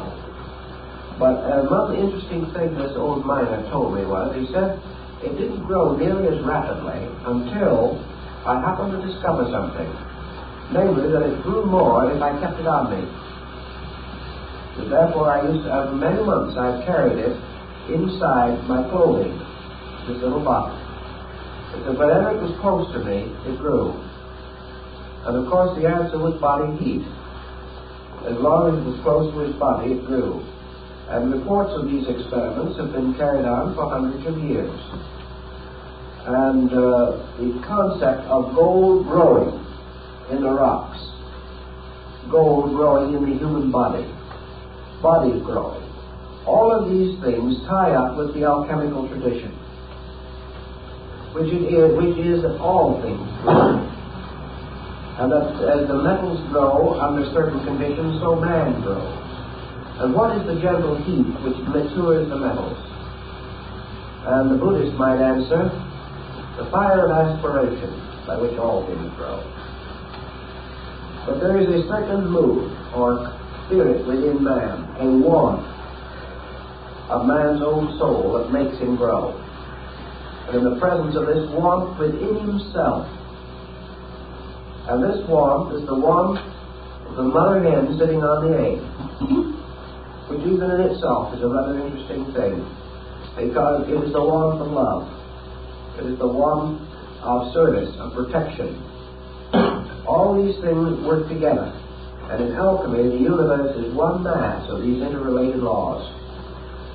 But another interesting thing this old miner told me was, he said, it didn't grow nearly as rapidly until I happened to discover something. Namely, that it grew more if I kept it on me. And therefore, I used to, for many months, I've carried it inside my clothing, this little bottle. Because whenever it was close to me, it grew. And of course, the answer was body heat. As long as it was close to his body, it grew. And reports of these experiments have been carried on for hundreds of years. And the concept of gold growing in the rocks, gold growing in the human body, body growing, all of these things tie up with the alchemical tradition, which is that all things grow. And that as the metals grow under certain conditions, so man grows. And what is the gentle heat which matures the metals? And the Buddhist might answer, the fire of aspiration by which all things grow. But there is a certain mood or spirit within man, a warmth of man's own soul that makes him grow. And in the presence of this warmth within himself, and this warmth is the warmth of the mother hen sitting on the egg, which even in itself is a rather interesting thing, because it is the warmth of love. It is the warmth of service, of protection. All these things work together. And in alchemy, the universe is one mass of these interrelated laws.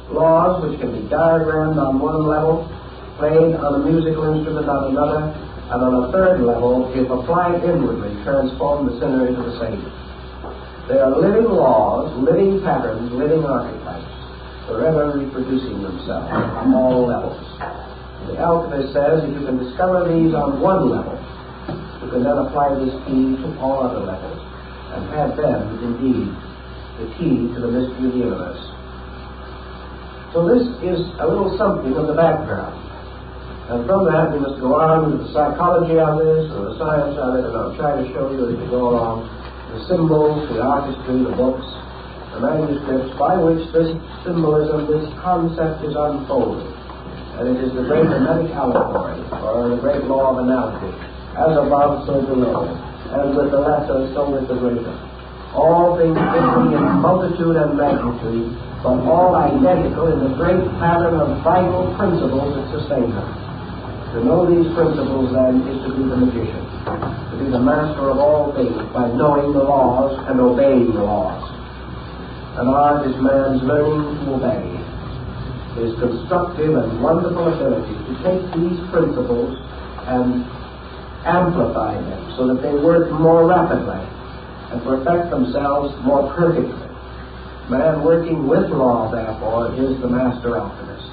Laws which can be diagrammed on one level, played on a musical instrument on another, and on a third level, if applied inwardly, transform the sinner into the saint. They are living laws, living patterns, living archetypes, forever reproducing themselves on all levels. The alchemist says if you can discover these on one level, you can then apply this key to all other levels, and have them, indeed, the key to the mystery of the universe. So this is a little something of the background. And from that we must go on with the psychology of this, or the science of it, and I'll try to show you as we go along the symbols, the artistry, the books, the manuscripts by which this symbolism, this concept is unfolded. And it is the great hermetic allegory, or the great law of analogy. As above, so below. As with the lesser, so with the greater. All things differing in multitude and magnitude, but all identical in the great pattern of vital principles that sustain them. To know these principles, then, is to be the magician, to be the master of all things by knowing the laws and obeying the laws. And art is man's learning to obey, his constructive and wonderful ability to take these principles and amplify them so that they work more rapidly and perfect themselves more perfectly. Man working with law, therefore, is the master alchemist.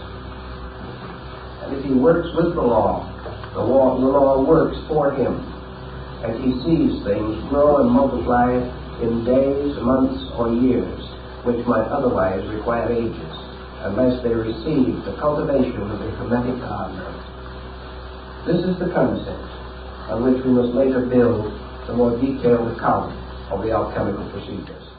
And if he works with the law works for him, and he sees things grow and multiply in days, months, or years, which might otherwise require ages, unless they receive the cultivation of the hermetic gardener. This is the concept on which we must later build the more detailed account of the alchemical procedures.